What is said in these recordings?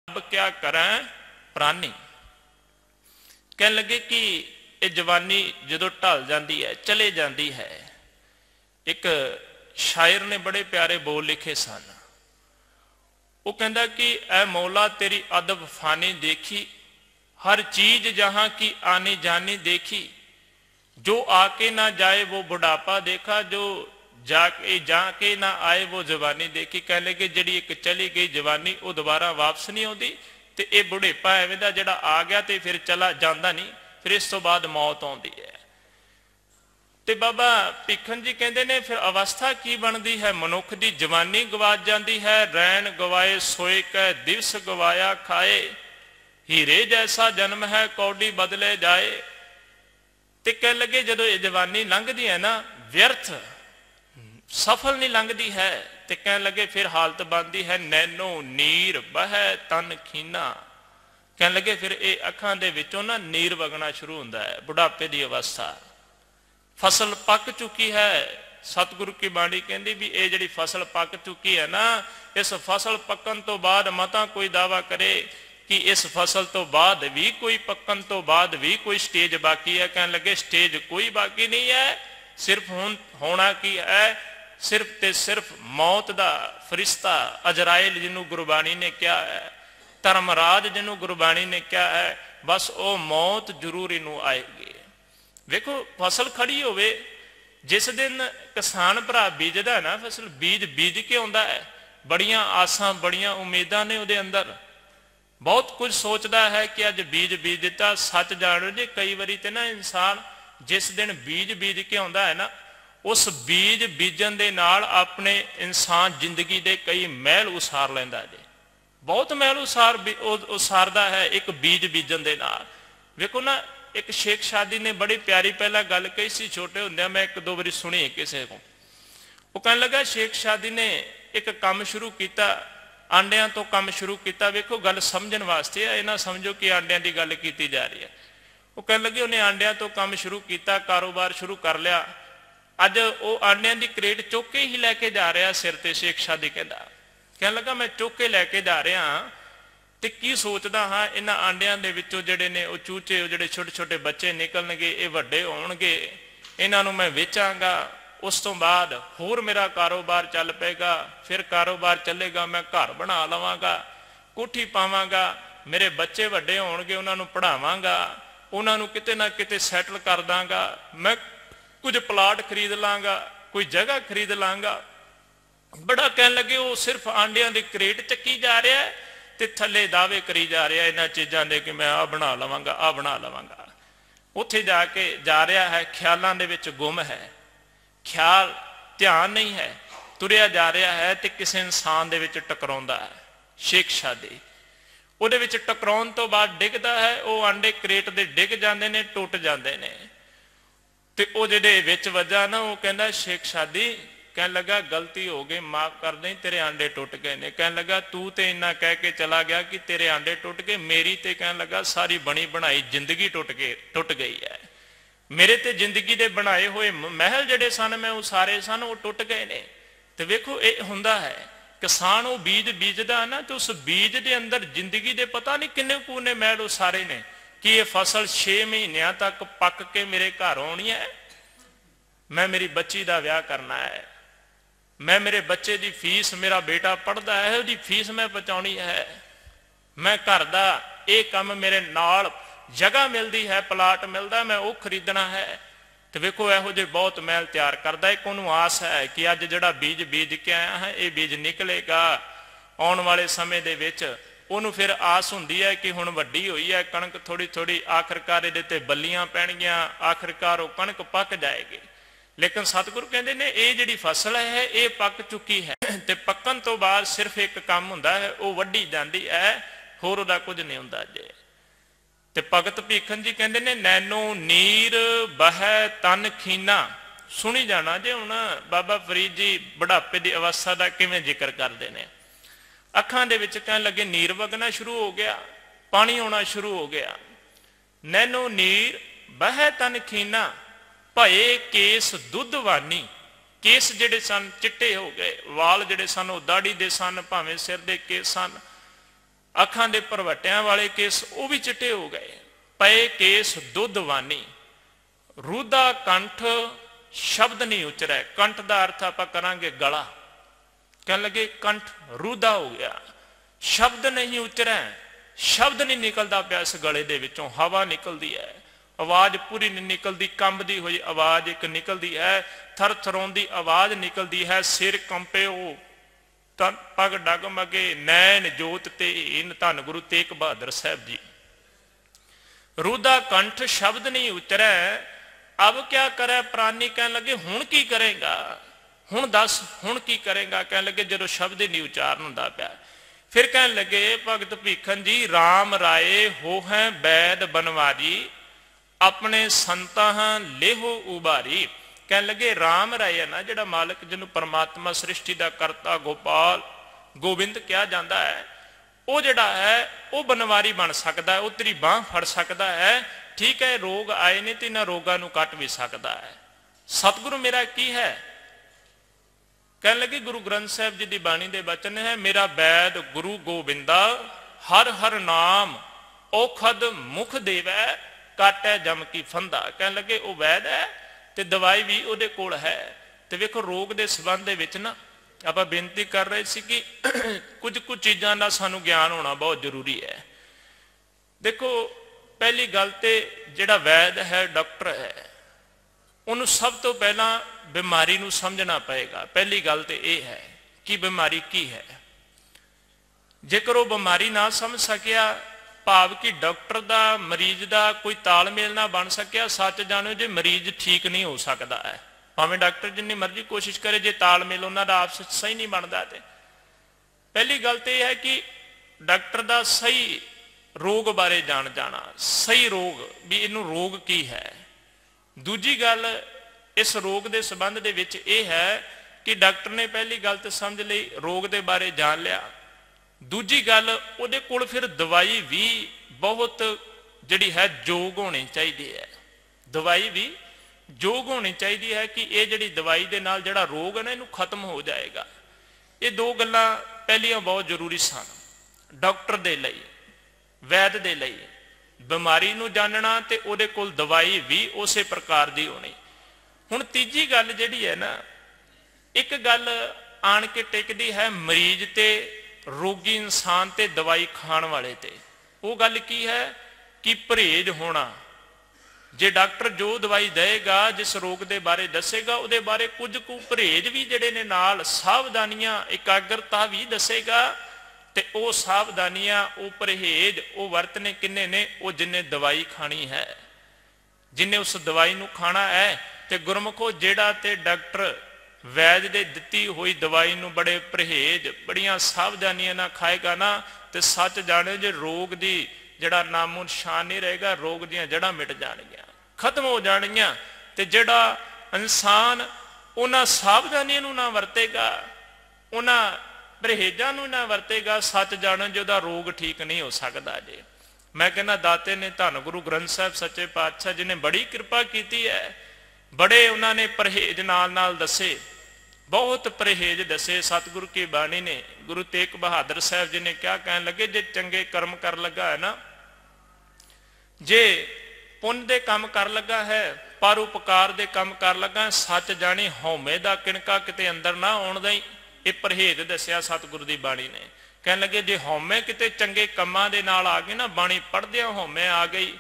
अब क्या करें प्राणी। कह लगे कि ये जवानी जो ढल जाती है चले जाती है। एक शायर ने बड़े प्यारे बोल लिखे सन। वो कहता कि ऐ मौला तेरी अदब फानी देखी, हर चीज जहां की आनी जानी देखी, जो आके ना जाए वो बुढ़ापा देखा, जो जाके ना आए वो जवानी देखी। कह लगे जी एक चली गई जवानी वो दोबारा वापस नहीं आती, तो ये बुढ़ेपा एवं का जोड़ा आ गया तो फिर चला जाता नहीं, फिर इस तो बाद मौत आती है। तो बाबा भिखन जी कहते ने फिर अवस्था की बनती है, मनुख की जवानी गवाच जाती है, रैन गवाए सोए कै दिवस गवाया खाए, हीरे जैसा जन्म है कौड़ी बदले जाए। तो कह लगे जो ये जवानी लंघती है ना व्यर्थ सफल नहीं लंघती है, तो कह लगे फिर हालत बनती है नैनो नीर बह तन खीना। कह लगे फिर ये अखां दे विचों ना नीर वगना शुरू होता है, बुढ़ापे की अवस्था। फसल पक चुकी है, सतगुरु की बाणी कहती भी ये जी फसल पक चुकी है ना, इस फसल पकन तो बाद मता कोई दावा करे कि इस फसल तो बाद भी कोई पकन तो बाद भी कोई स्टेज बाकी है। कह लगे स्टेज कोई बाकी नहीं है, सिर्फ होना की है, सिर्फ ते सिर्फ मौत का फरिश्ता अजराइल जिन्हों गुरबाणी ने क्या है, धर्मराज जिन्हों गुरबाणी ने क्या है, बस वो मौत जरूर इनू आएगी। देखो फसल खड़ी होवे, जिस दिन किसान भरा बीजदा ना फसल बीज के आंदा है, बड़ियां आसां बड़ियां उम्मीदां ने उहदे अंदर, बहुत कुछ सोचता है कि अज बीज दिता। सच जानो जी कई बारी तो ना इंसान जिस दिन बीज के आंदा है ना, उस बीज बीजन दे नाल अपने इंसान जिंदगी दे कई महल उसार लैंदा जी, बहुत महल उसारदा है एक बीज बीजन दे नाल। वेखो ना एक शेख शादी ने बड़ी प्यारी पहला गल कही सी, छोटे होंदे मैं एक दो बारी सुनी किसी को। वो कहने लगा शेख शादी ने एक काम शुरू किया, आंडिया तो काम शुरू किया। वेखो गल समझण वास्ते है, ना समझो कि आंडिया की गल की जा रही है। वो कहने लगे उन्हें आंडिया तो काम शुरू किया, कारोबार शुरू कर लिया। अज वो आंडिया की क्रेट चुक के ही लैके जा रहा सिर ते। शेख शादी कहने लगा मैं चुक के लैके जा रहा तो की सोचता हाँ इन्होंने आंडिया के विचों जोड़े ने वो चूचे जोड़े छोटे छोटे बच्चे निकलणगे, ये वड्डे होणगे, इन्हों मैं वेचांगा, उस तो बाद होर मेरा कारोबार चल पेगा, फिर कारोबार चलेगा, मैं घर बना लवांगा, कोठी पावांगा, मेरे बच्चे वड्डे होणगे, उन्होंने पढ़ावांगा, उन्होंने किते ना किते सैटल कर दांगा, मैं कुछ प्लाट खरीद लांगा, कोई जगह खरीद लांगा। बड़ा कह लगे वो सिर्फ आंडिया की क्रेट चक्की जा रहा है ते थले दावे करी जा रहा है इन्होंने चीज़ों के कि मैं आ बना लवांगा आ बना लवांगा। उत्थे जाके जा रहा है ख्यालों के विच गुम है, ख्याल ध्यान नहीं है, तुरया जा रहा है तो किसी इंसान दे विच टकराउंदा है। शेख शादी उहदे विच टकराउण तो बाद डिगदा है, वो आंडे क्रेट दे डिग जाते हैं, टुट जाते हैं। तो वो जिहड़े विच वजा ना वो कहंदा शेख शादी कह लगा गलती हो गई माफ कर दें, तेरे आंडे टुट गए ने। कह लगा तू तो इन्ना कह के चला गया कि तेरे आंडे टुट गए, मेरी तो कह लगा सारी बनी बनाई जिंदगी टुट गई है। मेरे ते जिंदगी दे बनाए हुए महल जड़े सन मैं वो सारे सन वो टुट गए ने। तो वेखो ये हुंदा है किसान वो बीज बीजदा ना, तो उस बीज दे अंदर जिंदगी दे पता नहीं किन्ने कूने महल उसारे ने कि ये फसल 6 महीनों तक पक के मेरे घर आनी है, मैं मेरी बच्ची का विआह करना है, मैं मेरे बच्चे की फीस, मेरा बेटा पढ़ता है उसकी फीस मैं पहुँचानी है, मैं घर का ये काम मेरे नाल जगह मिलती है, प्लाट मिलता मैं वो खरीदना है। तो वेखो यहो जे बहुत महल तैयार करता। एक उन्होंने आस है कि अज जड़ा बीज बीज के आया है ये बीज निकलेगा आने वाले समय दे विच। उन्होंने फिर आस हुंदी है कि हुण वड्डी होई है कणक थोड़ी थोड़ी, आखिरकार इहदे ते बल्लियां पैणगियां, आखिरकार वो कणक पक जाएगी। लेकिन सतगुरु कहते हैं ये जिहड़ी फसल है ये पक चुकी है, तो पकन तो बाद सिर्फ एक काम हुंदा है वो वड्डी जाती है, होर उहदा कुछ नहीं हुंदा जे। ते भगत भिखन जी कहते हैं नैनो नीर बह तन खीना। सुनी जाना जे हुण बाबा फरीद जी बुढ़ापे की अवस्था का किवें जिक्र करते हैं। अखां दे विच कहण लगे नीर वगना शुरू हो गया, पानी आना शुरू हो गया। नैनो नीर बह तन खीना भये केस दुधवानी। केस जिहड़े सन चिट्टे हो गए, वाल जिहड़े सन वो दाढ़ी दे सन, भावें सिर दे केस सन, ਅੱਖਾਂ ਦੇ ਭਰਵੱਟਿਆਂ ਵਾਲੇ ਕੇਸ ਉਹ ਵੀ ਚਿੱਟੇ ਹੋ ਗਏ। ਪਏ ਕੇਸ ਦੁੱਧਵਾਨੀ, ਰੂਦਾ ਕੰਠ ਸ਼ਬਦ ਨਹੀਂ ਉਚਰੈ। ਕੰਠ ਦਾ ਅਰਥ ਆਪਾਂ ਕਰਾਂਗੇ ਗਲਾ। ਕਹਿਣ ਲੱਗੇ ਕੰਠ ਰੂਦਾ ਹੋ ਗਿਆ, ਸ਼ਬਦ ਨਹੀਂ ਉਚਰੈ, ਸ਼ਬਦ ਨਹੀਂ ਨਿਕਲਦਾ ਪਿਆ ਇਸ ਗਲੇ ਦੇ ਵਿੱਚੋਂ। ਹਵਾ ਨਿਕਲਦੀ ਹੈ, ਆਵਾਜ਼ ਪੂਰੀ ਨਹੀਂ ਨਿਕਲਦੀ, ਕੰਬਦੀ ਹੋਈ ਆਵਾਜ਼ ਇੱਕ ਨਿਕਲਦੀ ਹੈ, ਥਰ ਥਰਾਉਂਦੀ ਆਵਾਜ਼ ਨਿਕਲਦੀ ਹੈ। ਸਿਰ ਕੰਪੇ ਉਹ ਤਾਂ ਪਗ ਡਗਮਗੇ, ਨੈਣ ਜੋਤ ਤੇ ਹੀਨ। ਧੰਨ ਗੁਰੂ ਤੇਗ ਬਹਾਦਰ ਸਾਹਿਬ ਜੀ। ਰੂਦਾ ਕੰਠ ਸ਼ਬਦ ਨਹੀਂ ਉਚਰੈ, ਅਬ ਕਿਆ ਕਰੇ ਪ੍ਰਾਨੀ। ਕਹਿਣ ਲੱਗੇ ਹੁਣ ਕੀ ਕਰੇਗਾ, ਹੁਣ ਦੱਸ ਹੁਣ ਕੀ ਕਰੇਗਾ। ਕਹਿਣ ਲੱਗੇ ਜਦੋਂ ਸ਼ਬਦ ਹੀ ਨਹੀਂ ਉਚਾਰਨ ਹੁੰਦਾ ਪਿਆ। ਫਿਰ ਕਹਿਣ ਲੱਗੇ ਭਗਤ ਭੀਖਨ ਜੀ, ਰਾਮ ਰਾਏ ਹੋ ਹੈ ਵੈਦ ਬਨਵਾਰੀ, ਆਪਣੇ ਸੰਤਾਂ ਲੇਹੋ ਉਬਾਰੀ। ਕਹਿਣ ਲੱਗੇ ਰਾਮ ਰਾਏ ਹੈ ਨਾ ਜਿਹੜਾ ਮਾਲਕ, ਜਿਹਨੂੰ ਪਰਮਾਤਮਾ ਸ੍ਰਿਸ਼ਟੀ ਦਾ ਕਰਤਾ ਗੋਪਾਲ ਗੋਬਿੰਦ ਕਿਹਾ ਜਾਂਦਾ ਹੈ, ਉਹ ਜਿਹੜਾ ਹੈ ਉਹ ਬਨਵਾਰੀ ਬਣ ਸਕਦਾ ਹੈ, ਉਹ ਤੇਰੀ ਬਾਂਹ ਫੜ ਸਕਦਾ ਹੈ। ਠੀਕ ਹੈ, ਰੋਗ ਆਏ ਨੇ ਤੇ ਇਹਨਾਂ ਰੋਗਾਂ ਨੂੰ ਕੱਟ ਵੀ ਸਕਦਾ ਹੈ। ਸਤਿਗੁਰੂ ਮੇਰਾ ਕੀ ਹੈ। ਕਹਿਣ ਲੱਗੇ ਗੁਰੂ ਗ੍ਰੰਥ ਸਾਹਿਬ ਜੀ ਦੀ ਬਾਣੀ ਦੇ ਬਚਨ ਹੈ, ਮੇਰਾ ਵੈਦ ਗੁਰੂ ਗੋਬਿੰਦਾ, ਹਰ ਹਰ ਨਾਮ ਔਖਦ ਮੁਖ ਦੇਵੈ, ਕਾਟੈ ਜਮ ਕੀ ਫੰਦਾ। ਕਹਿਣ ਲੱਗੇ ਉਹ ਵੈਦ ਹੈ ਤੇ ਦਵਾਈ ਵੀ ਉਹਦੇ ਕੋਲ ਹੈ। ਤੇ ਵੇਖੋ ਰੋਗ ਦੇ ਸੰਬੰਧ ਦੇ ਵਿੱਚ ਨਾ ਆਪਾਂ ਬੇਨਤੀ ਕਰ ਰਹੇ ਸੀ ਕਿ ਕੁਝ ਕੁ ਚੀਜ਼ਾਂ ਦਾ ਸਾਨੂੰ ਗਿਆਨ ਹੋਣਾ ਬਹੁਤ ਜ਼ਰੂਰੀ ਹੈ। ਦੇਖੋ ਪਹਿਲੀ ਗੱਲ ਤੇ ਜਿਹੜਾ ਵੈਦ ਹੈ, ਡਾਕਟਰ ਹੈ, ਉਹਨੂੰ ਸਭ ਤੋਂ ਪਹਿਲਾਂ ਬਿਮਾਰੀ ਨੂੰ ਸਮਝਣਾ ਪਏਗਾ। ਪਹਿਲੀ ਗੱਲ ਤੇ ਇਹ ਹੈ ਕਿ ਬਿਮਾਰੀ ਕੀ ਹੈ। ਜੇਕਰ ਉਹ ਬਿਮਾਰੀ ਨਾ ਸਮਝ ਸਕਿਆ, ਭਾਵ ਕਿ ਡਾਕਟਰ ਦਾ ਮਰੀਜ਼ ਦਾ ਕੋਈ ਤਾਲਮੇਲ ਨਾ ਬਣ ਸਕਿਆ, ਸੱਚ ਜਾਣੋ ਜੇ ਮਰੀਜ਼ ਠੀਕ ਨਹੀਂ ਹੋ ਸਕਦਾ ਹੈ। ਭਾਵੇਂ ਡਾਕਟਰ ਜਿੰਨੀ ਮਰਜ਼ੀ ਕੋਸ਼ਿਸ਼ ਕਰੇ, ਜੇ ਤਾਲਮੇਲ ਉਹਨਾਂ ਦਾ ਆਪਸ ਵਿੱਚ ਸਹੀ ਨਹੀਂ ਬਣਦਾ। ਤੇ ਪਹਿਲੀ ਗੱਲ ਤੇ ਇਹ ਹੈ ਕਿ ਡਾਕਟਰ ਦਾ ਸਹੀ ਰੋਗ ਬਾਰੇ ਜਾਣ ਜਾਣਾ, ਸਹੀ ਰੋਗ ਵੀ ਇਹਨੂੰ ਰੋਗ ਕੀ ਹੈ। ਦੂਜੀ ਗੱਲ ਇਸ ਰੋਗ ਦੇ ਸੰਬੰਧ ਦੇ ਵਿੱਚ ਇਹ ਹੈ ਕਿ ਡਾਕਟਰ ਨੇ ਪਹਿਲੀ ਗੱਲ ਤੇ ਸਮਝ ਲਈ, ਰੋਗ ਦੇ ਬਾਰੇ ਜਾਣ ਲਿਆ। ਦੂਜੀ ਗੱਲ ਉਹਦੇ ਕੋਲ ਫਿਰ ਦਵਾਈ ਵੀ ਬਹੁਤ ਜਿਹੜੀ ਹੈ ਯੋਗ ਹੋਣੀ ਚਾਹੀਦੀ ਹੈ। ਦਵਾਈ ਵੀ ਯੋਗ ਹੋਣੀ ਚਾਹੀਦੀ ਹੈ ਕਿ ਇਹ ਜਿਹੜੀ ਦਵਾਈ ਦੇ ਨਾਲ ਜਿਹੜਾ ਰੋਗ ਹੈ ਨਾ ਇਹਨੂੰ ਖਤਮ ਹੋ ਜਾਏਗਾ। ਇਹ ਦੋ ਗੱਲਾਂ ਪਹਿਲੀਆਂ ਬਹੁਤ ਜ਼ਰੂਰੀ ਸਨ ਡਾਕਟਰ ਦੇ ਲਈ, ਵੈਦ ਦੇ ਲਈ। ਬਿਮਾਰੀ ਨੂੰ ਜਾਣਨਾ ਤੇ ਉਹਦੇ ਕੋਲ ਦਵਾਈ ਵੀ ਉਸੇ ਪ੍ਰਕਾਰ ਦੀ ਹੋਣੀ। ਹੁਣ ਤੀਜੀ ਗੱਲ ਜਿਹੜੀ ਹੈ ਨਾ, ਇੱਕ ਗੱਲ ਆਣ ਕੇ ਟਿਕਦੀ ਹੈ ਮਰੀਜ਼ ਤੇ, ਰੋਗੀ ਇਨਸਾਨ ਤੇ, ਦਵਾਈ ਖਾਣ ਵਾਲੇ ਤੇ। ਉਹ ਗੱਲ ਕੀ ਹੈ ਕਿ ਪਰਹੇਜ਼ ਹੋਣਾ। ਜੇ ਡਾਕਟਰ ਜੋ ਦਵਾਈ ਦੇਗਾ, ਜਿਸ ਰੋਗ ਦੇ ਬਾਰੇ ਦੱਸੇਗਾ, ਉਹਦੇ ਬਾਰੇ ਕੁਝ ਕੁ ਪਰਹੇਜ਼ ਵੀ ਜਿਹੜੇ ਨੇ ਨਾਲ, ਸਾਵਧਾਨੀਆਂ, ਇਕਾਗਰਤਾ ਵੀ ਦੱਸੇਗਾ। ਤੇ ਉਹ ਸਾਵਧਾਨੀਆਂ, ਉਹ ਪਰਹੇਜ਼, ਉਹ ਵਰਤਨੇ ਕਿੰਨੇ ਨੇ, ਉਹ ਜਿੰਨੇ ਦਵਾਈ ਖਾਣੀ ਹੈ, ਜਿੰਨੇ ਉਸ ਦਵਾਈ ਨੂੰ ਖਾਣਾ ਹੈ। ਤੇ ਗੁਰਮੁਖੋ ਜਿਹੜਾ ਤੇ ਡਾਕਟਰ ਵੈਦ ਦੇ ਦਿੱਤੀ ਹੋਈ ਦਵਾਈ ਨੂੰ ਬੜੇ ਪਰਹੇਜ਼, ਬੜੀਆਂ ਸਾਵਧਾਨੀਆਂ ਨਾਲ ਖਾਏਗਾ ਨਾ, ਤੇ ਸੱਚ ਜਾਣਿਓ ਜੇ ਰੋਗ ਦੀ ਜਿਹੜਾ ਨਾਮੋ ਨਿਸ਼ਾਨ ਨਹੀਂ ਰਹੇਗਾ, ਰੋਗ ਦੀਆਂ ਜੜ੍ਹਾਂ ਮਿਟ ਜਾਣਗੀਆਂ, ਖਤਮ ਹੋ ਜਾਣਗੀਆਂ। ਤੇ ਜਿਹੜਾ ਇਨਸਾਨ ਉਹਨਾਂ ਸਾਵਧਾਨੀਆਂ ਨੂੰ ਨਾ ਵਰਤੇਗਾ, ਉਹਨਾਂ ਪਰਹੇਜ਼ਾਂ ਨੂੰ ਨਾ ਵਰਤੇਗਾ, ਸੱਚ ਜਾਣੋ ਜੇ ਉਹਦਾ ਰੋਗ ਠੀਕ ਨਹੀਂ ਹੋ ਸਕਦਾ। ਜੇ ਮੈਂ ਕਹਿੰਦਾ ਦਾਤੇ ਨੇ, ਧੰਨ ਗੁਰੂ ਗ੍ਰੰਥ ਸਾਹਿਬ ਸੱਚੇ ਪਾਤਸ਼ਾਹ ਜੀ ਨੇ ਬੜੀ ਕਿਰਪਾ ਕੀਤੀ ਹੈ। ਬੜੇ ਉਹਨਾਂ ਨੇ ਪਰਹੇਜ਼ ਨਾਲ ਨਾਲ ਦੱਸੇ, ਬਹੁਤ ਪਰਹੇਜ਼ ਦੱਸੇ। ਸਤਿਗੁਰੂ ਕੀ ਬਾਣੀ ਨੇ, ਗੁਰੂ ਤੇਗ ਬਹਾਦਰ ਸਾਹਿਬ ਜੀ ਨੇ ਕਿਹਾ, ਕਹਿਣ ਲੱਗੇ ਜੇ ਚੰਗੇ ਕਰਮ ਕਰ ਲੱਗਾ ਹੈ ਨਾ, ਜੇ ਪੁੰਨ ਦੇ ਕੰਮ ਕਰ ਲੱਗਾ ਹੈ, ਪਰਉਪਕਾਰ ਦੇ ਕੰਮ ਕਰ ਲੱਗਾ, ਸੱਚ ਜਾਣੀ ਹਉਮੈ ਦਾ ਕਿਣਕਾ ਕਿਤੇ ਅੰਦਰ ਨਾ ਆਉਣ ਦੇਈ। ਇਹ ਪਰਹੇਜ਼ ਦੱਸਿਆ ਸਤਿਗੁਰੂ ਦੀ ਬਾਣੀ ਨੇ। ਕਹਿਣ ਲੱਗੇ ਜੇ ਹਉਮੈ ਕਿਤੇ ਚੰਗੇ ਕੰਮਾਂ ਦੇ ਨਾਲ ਆ ਗਈ ਨਾ, ਬਾਣੀ ਪੜ੍ਹਦਿਆਂ ਹਉਮੈ ਆ ਗਈ,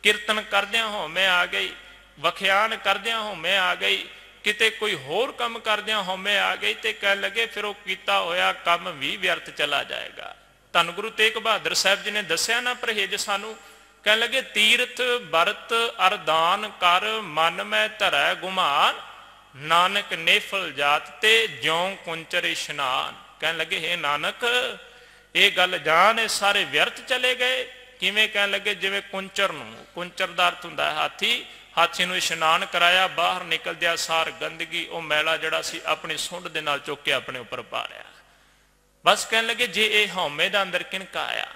ਕੀਰਤਨ ਕਰਦਿਆਂ ਹਉਮੈ ਆ ਗਈ, ਵਖਿਆਨ ਕਰਦਿਆਂ ਹਉਮੈ ਆ ਗਈ, ਕਿਤੇ ਕੋਈ ਹੋਰ ਕੰਮ ਕਰਦਿਆਂ ਹਉਮੈ ਆ ਗਈ, ਤੇ ਕਹਿਣ ਲੱਗੇ ਫਿਰ ਉਹ ਕੀਤਾ ਹੋਇਆ ਕੰਮ ਵੀ ਵਿਅਰਥ ਚਲਾ ਜਾਏਗਾ। ਧੰਨ ਗੁਰੂ ਤੇਗ ਬਹਾਦਰ ਸਾਹਿਬ ਜੀ ਨੇ ਦੱਸਿਆ ਨਾ ਪਰਹੇਜ਼ ਸਾਨੂੰ। ਕਹਿਣ ਲੱਗੇ ਤੀਰਥ ਬਰਤ ਅਰਦਾਨ ਕਰ, ਮਨ ਮੈਂ ਧਰੈ ਗੁਮਾਨ, ਨਾਨਕ ਨੇਫਲ ਜਾਤ ਤੇ ਜਿਉਂ ਕੁੰਚਰ ਇਸ਼ਨਾਨ। ਕਹਿਣ ਲੱਗੇ ਹੇ ਨਾਨਕ ਇਹ ਗੱਲ ਜਾਣ, ਇਹ ਸਾਰੇ ਵਿਅਰਥ ਚਲੇ ਗਏ। ਕਿਵੇਂ? ਕਹਿਣ ਲੱਗੇ ਜਿਵੇਂ ਕੁੰਚਰ ਨੂੰ, ਕੁੰਚਰ ਦਾ ਅਰਥ ਹੁੰਦਾ ਹੈ ਹਾਥੀ, ਹਾਥੀ ਨੂੰ ਇਸ਼ਨਾਨ ਕਰਾਇਆ, ਬਾਹਰ ਨਿਕਲਦਿਆ ਸਾਰ ਗੰਦਗੀ, ਉਹ ਮੈਲਾ ਜਿਹੜਾ ਸੀ ਆਪਣੀ ਸੁੰਡ ਦੇ ਨਾਲ ਚੁੱਕ ਕੇ ਆਪਣੇ ਉੱਪਰ ਪਾ ਲਿਆ। ਬਸ ਕਹਿਣ ਲੱਗੇ ਜੇ ਇਹ ਹਉਮੈ ਦਾ ਅੰਦਰ ਕਿਣਕਾ ਆਇਆ।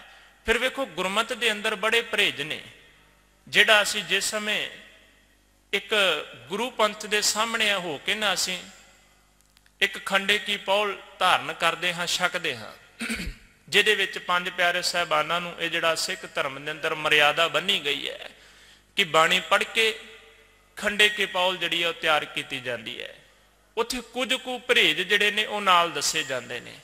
ਫਿਰ ਵੇਖੋ ਗੁਰਮਤ ਦੇ ਅੰਦਰ ਬੜੇ ਪਰਹੇਜ਼ ਨੇ। ਜਿਹੜਾ ਅਸੀਂ ਜਿਸ ਸਮੇਂ ਇੱਕ ਗੁਰੂ ਪੰਥ ਦੇ ਸਾਹਮਣੇ ਹੋ ਕੇ ਨਾ ਅਸੀਂ ਇੱਕ ਖੰਡੇ ਕੀ ਪੌਲ ਧਾਰਨ ਕਰਦੇ ਹਾਂ, ਛਕਦੇ ਹਾਂ, ਜਿਹਦੇ ਵਿੱਚ ਪੰਜ ਪਿਆਰੇ ਸਾਹਿਬਾਨਾਂ ਨੂੰ ਇਹ ਜਿਹੜਾ ਸਿੱਖ ਧਰਮ ਦੇ ਅੰਦਰ ਮਰਿਆਦਾ ਬੰਨੀ ਗਈ ਹੈ ਕਿ ਬਾਣੀ ਪੜ੍ਹ ਕੇ ਖੰਡੇ ਕੇ ਪੌਲ ਜਿਹੜੀ ਹੈ ਉਹ ਤਿਆਰ ਕੀਤੀ ਜਾਂਦੀ ਹੈ। ਉੱਥੇ ਕੁਝ ਕੁ ਪਰਹੇਜ਼ ਜਿਹੜੇ ਨੇ ਉਹ ਨਾਲ ਦੱਸੇ ਜਾਂਦੇ ਨੇ,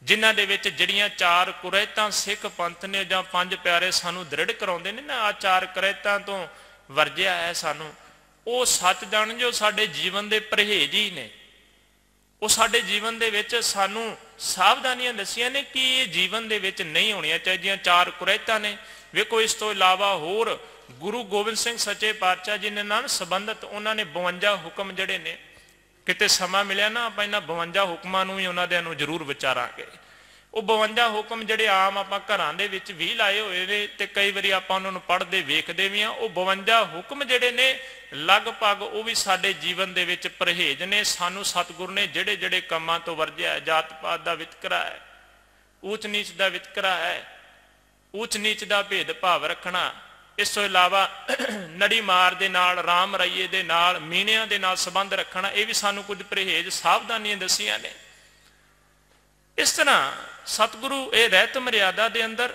ਜਿਨ੍ਹਾਂ ਦੇ ਵਿੱਚ ਜਿਹੜੀਆਂ ਚਾਰ ਕੁਰੈਤਾਂ ਸਿੱਖ ਪੰਥ ਨੇ ਜਾਂ ਪੰਜ ਪਿਆਰੇ ਸਾਨੂੰ ਦ੍ਰਿੜ ਕਰਾਉਂਦੇ ਨੇ ਨਾ, ਆ ਚਾਰ ਕੁਰੈਤਾਂ ਤੋਂ ਵਰਜਿਆ ਹੈ ਸਾਨੂੰ, ਉਹ ਸੱਚ ਜਾਣ ਜੋ ਸਾਡੇ ਜੀਵਨ ਦੇ ਪਰਹੇਜ਼ ਹੀ ਨੇ। ਉਹ ਸਾਡੇ ਜੀਵਨ ਦੇ ਵਿੱਚ ਸਾਨੂੰ ਸਾਵਧਾਨੀਆਂ ਦੱਸੀਆਂ ਨੇ ਕਿ ਇਹ ਜੀਵਨ ਦੇ ਵਿੱਚ ਨਹੀਂ ਹੋਣੀਆਂ ਚਾਹੀਦੀਆਂ। ਚਾਰ ਕੁਰੈਤਾਂ ਨੇ। ਵੇਖੋ ਇਸ ਤੋਂ ਇਲਾਵਾ ਹੋਰ ਗੁਰੂ ਗੋਬਿੰਦ ਸਿੰਘ ਸੱਚੇ ਪਾਤਸ਼ਾਹ ਜੀ ਨੇ ਨਾਲ ਸੰਬੰਧਿਤ ਉਹਨਾਂ ਨੇ 52 ਹੁਕਮ ਜਿਹੜੇ ਨੇ, ਕਿਤੇ ਸਮਾਂ ਮਿਲਿਆ ਨਾ ਆਪਾਂ ਇਹਨਾਂ 52 ਹੁਕਮਾਂ ਨੂੰ ਵੀ ਉਹਨਾਂ ਦੇ ਨੂੰ ਜ਼ਰੂਰ ਵਿਚਾਰਾਂਗੇ। ਉਹ 52 ਹੁਕਮ ਜਿਹੜੇ ਆਮ ਆਪਾਂ ਘਰਾਂ ਦੇ ਵਿੱਚ ਵੀ ਲਾਏ ਹੋਏ ਨੇ ਤੇ ਕਈ ਵਾਰੀ ਆਪਾਂ ਉਹਨਾਂ ਨੂੰ ਪੜ੍ਹਦੇ ਵੇਖਦੇ ਵੀ ਹਾਂ। ਉਹ 52 ਹੁਕਮ ਜਿਹੜੇ ਨੇ ਲਗਭਗ ਉਹ ਵੀ ਸਾਡੇ ਜੀਵਨ ਦੇ ਵਿੱਚ ਪਰਹੇਜ਼ ਨੇ। ਸਾਨੂੰ ਸਤਿਗੁਰੂ ਨੇ ਜਿਹੜੇ ਜਿਹੜੇ ਕੰਮਾਂ ਤੋਂ ਵਰਜਿਆ, ਜਾਤ ਪਾਤ ਦਾ ਵਿਤਕਰਾ ਹੈ, ਊਚ ਨੀਚ ਦਾ ਵਿਤਕਰਾ ਹੈ, ਊਚ ਨੀਚ ਦਾ ਭੇਦ ਭਾਵ ਰੱਖਣਾ, ਇਸ ਤੋਂ ਇਲਾਵਾ ਨੜੀ ਮਾਰ ਦੇ ਨਾਲ, ਰਾਮ ਰਈਏ ਦੇ ਨਾਲ, ਮੀਣਿਆਂ ਦੇ ਨਾਲ ਸੰਬੰਧ ਰੱਖਣਾ, ਇਹ ਵੀ ਸਾਨੂੰ ਕੁਝ ਪਰਹੇਜ਼ ਸਾਵਧਾਨੀਆਂ ਦੱਸੀਆਂ ਨੇ। ਇਸ ਤਰ੍ਹਾਂ ਸਤਿਗੁਰੂ ਇਹ ਰਹਿਤ ਮਰਿਆਦਾ ਦੇ ਅੰਦਰ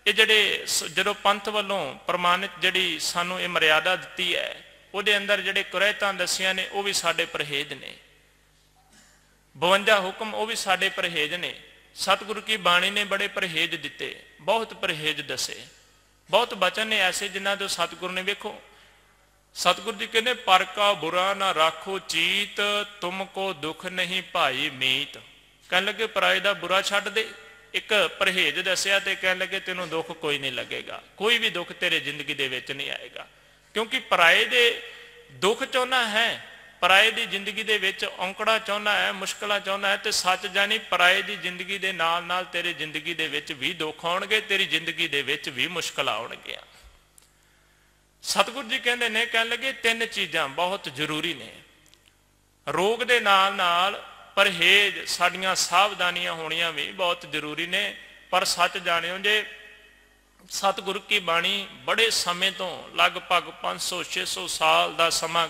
ਇਹ ਜਿਹੜੇ ਜਦੋਂ ਪੰਥ ਵੱਲੋਂ ਪ੍ਰਮਾਣਿਤ ਜਿਹੜੀ ਸਾਨੂੰ ਇਹ ਮਰਿਆਦਾ ਦਿੱਤੀ ਹੈ ਉਹਦੇ ਅੰਦਰ ਜਿਹੜੇ ਕੁਰੈਤਾਂ ਦੱਸੀਆਂ ਨੇ ਉਹ ਵੀ ਸਾਡੇ ਪਰਹੇਜ਼ ਨੇ। 52 ਹੁਕਮ ਉਹ ਵੀ ਸਾਡੇ ਪਰਹੇਜ਼ ਨੇ। ਸਤਿਗੁਰੂ ਕੀ ਬਾਣੀ ਨੇ ਬੜੇ ਪਰਹੇਜ਼ ਦਿੱਤੇ, ਬਹੁਤ ਪਰਹੇਜ਼ ਦੱਸੇ। ਬਹੁਤ ਬਚਨ ਨੇ ਐਸੇ ਜਿਨ੍ਹਾਂ ਤੋਂ ਸਤਿਗੁਰੂ ਨੇ, ਵੇਖੋ ਸਤਿਗੁਰੂ ਜੀ ਕਹਿੰਦੇ ਪਰ ਕਾ ਬੁਰਾ ਨਾ ਰਾਖੋ ਚੀਤ, ਤੁਮ ਕੋ ਦੁੱਖ ਨਹੀਂ ਭਾਈ ਮੀਤ। ਕਹਿਣ ਲੱਗੇ ਪਰਾਏ ਦਾ ਬੁਰਾ ਛੱਡ ਦੇ, ਇੱਕ ਪਰਹੇਜ਼ ਦੱਸਿਆ ਤੇ ਕਹਿਣ ਲੱਗੇ ਤੈਨੂੰ ਦੁੱਖ ਕੋਈ ਨਹੀਂ ਲੱਗੇਗਾ, ਕੋਈ ਵੀ ਦੁੱਖ ਤੇਰੇ ਜ਼ਿੰਦਗੀ ਦੇ ਵਿੱਚ ਨਹੀਂ ਆਏਗਾ। ਕਿਉਂਕਿ ਪਰਾਏ ਦੇ ਦੁੱਖ ਚਾਹੁੰਦਾ ਹੈ, ਪਰਾਏ ਦੀ ਜ਼ਿੰਦਗੀ ਦੇ ਵਿੱਚ ਔਂਕੜਾ ਚਾਹੁੰਦਾ ਹੈ, ਮੁਸ਼ਕਲਾਂ ਚਾਹੁੰਦਾ ਹੈ, ਤੇ ਸੱਚ ਜਾਣੀ ਪਰਾਏ ਦੀ ਜ਼ਿੰਦਗੀ ਦੇ ਨਾਲ ਨਾਲ ਤੇਰੀ ਜ਼ਿੰਦਗੀ ਦੇ ਵਿੱਚ ਵੀ ਦੁੱਖ ਆਉਣਗੇ, ਤੇਰੀ ਜ਼ਿੰਦਗੀ ਦੇ ਵਿੱਚ ਵੀ ਮੁਸ਼ਕਲਾਂ ਆਉਣਗੀਆਂ। ਸਤਿਗੁਰੂ ਜੀ ਕਹਿੰਦੇ ਨੇ, ਕਹਿਣ ਲੱਗੇ 3 ਚੀਜ਼ਾਂ ਬਹੁਤ ਜ਼ਰੂਰੀ ਨੇ। ਰੋਗ ਦੇ ਨਾਲ ਨਾਲ ਪਰਹੇਜ਼, ਸਾਡੀਆਂ ਸਾਵਧਾਨੀਆਂ ਹੋਣੀਆਂ ਵੀ ਬਹੁਤ ਜ਼ਰੂਰੀ ਨੇ। ਪਰ ਸੱਚ ਜਾਣਿਓ ਜੇ ਸਤਿਗੁਰੂ ਕੀ ਬਾਣੀ ਬੜੇ ਸਮੇਂ ਤੋਂ ਲਗਭਗ 500-600 ਸਾਲ ਦਾ ਸਮਾਂ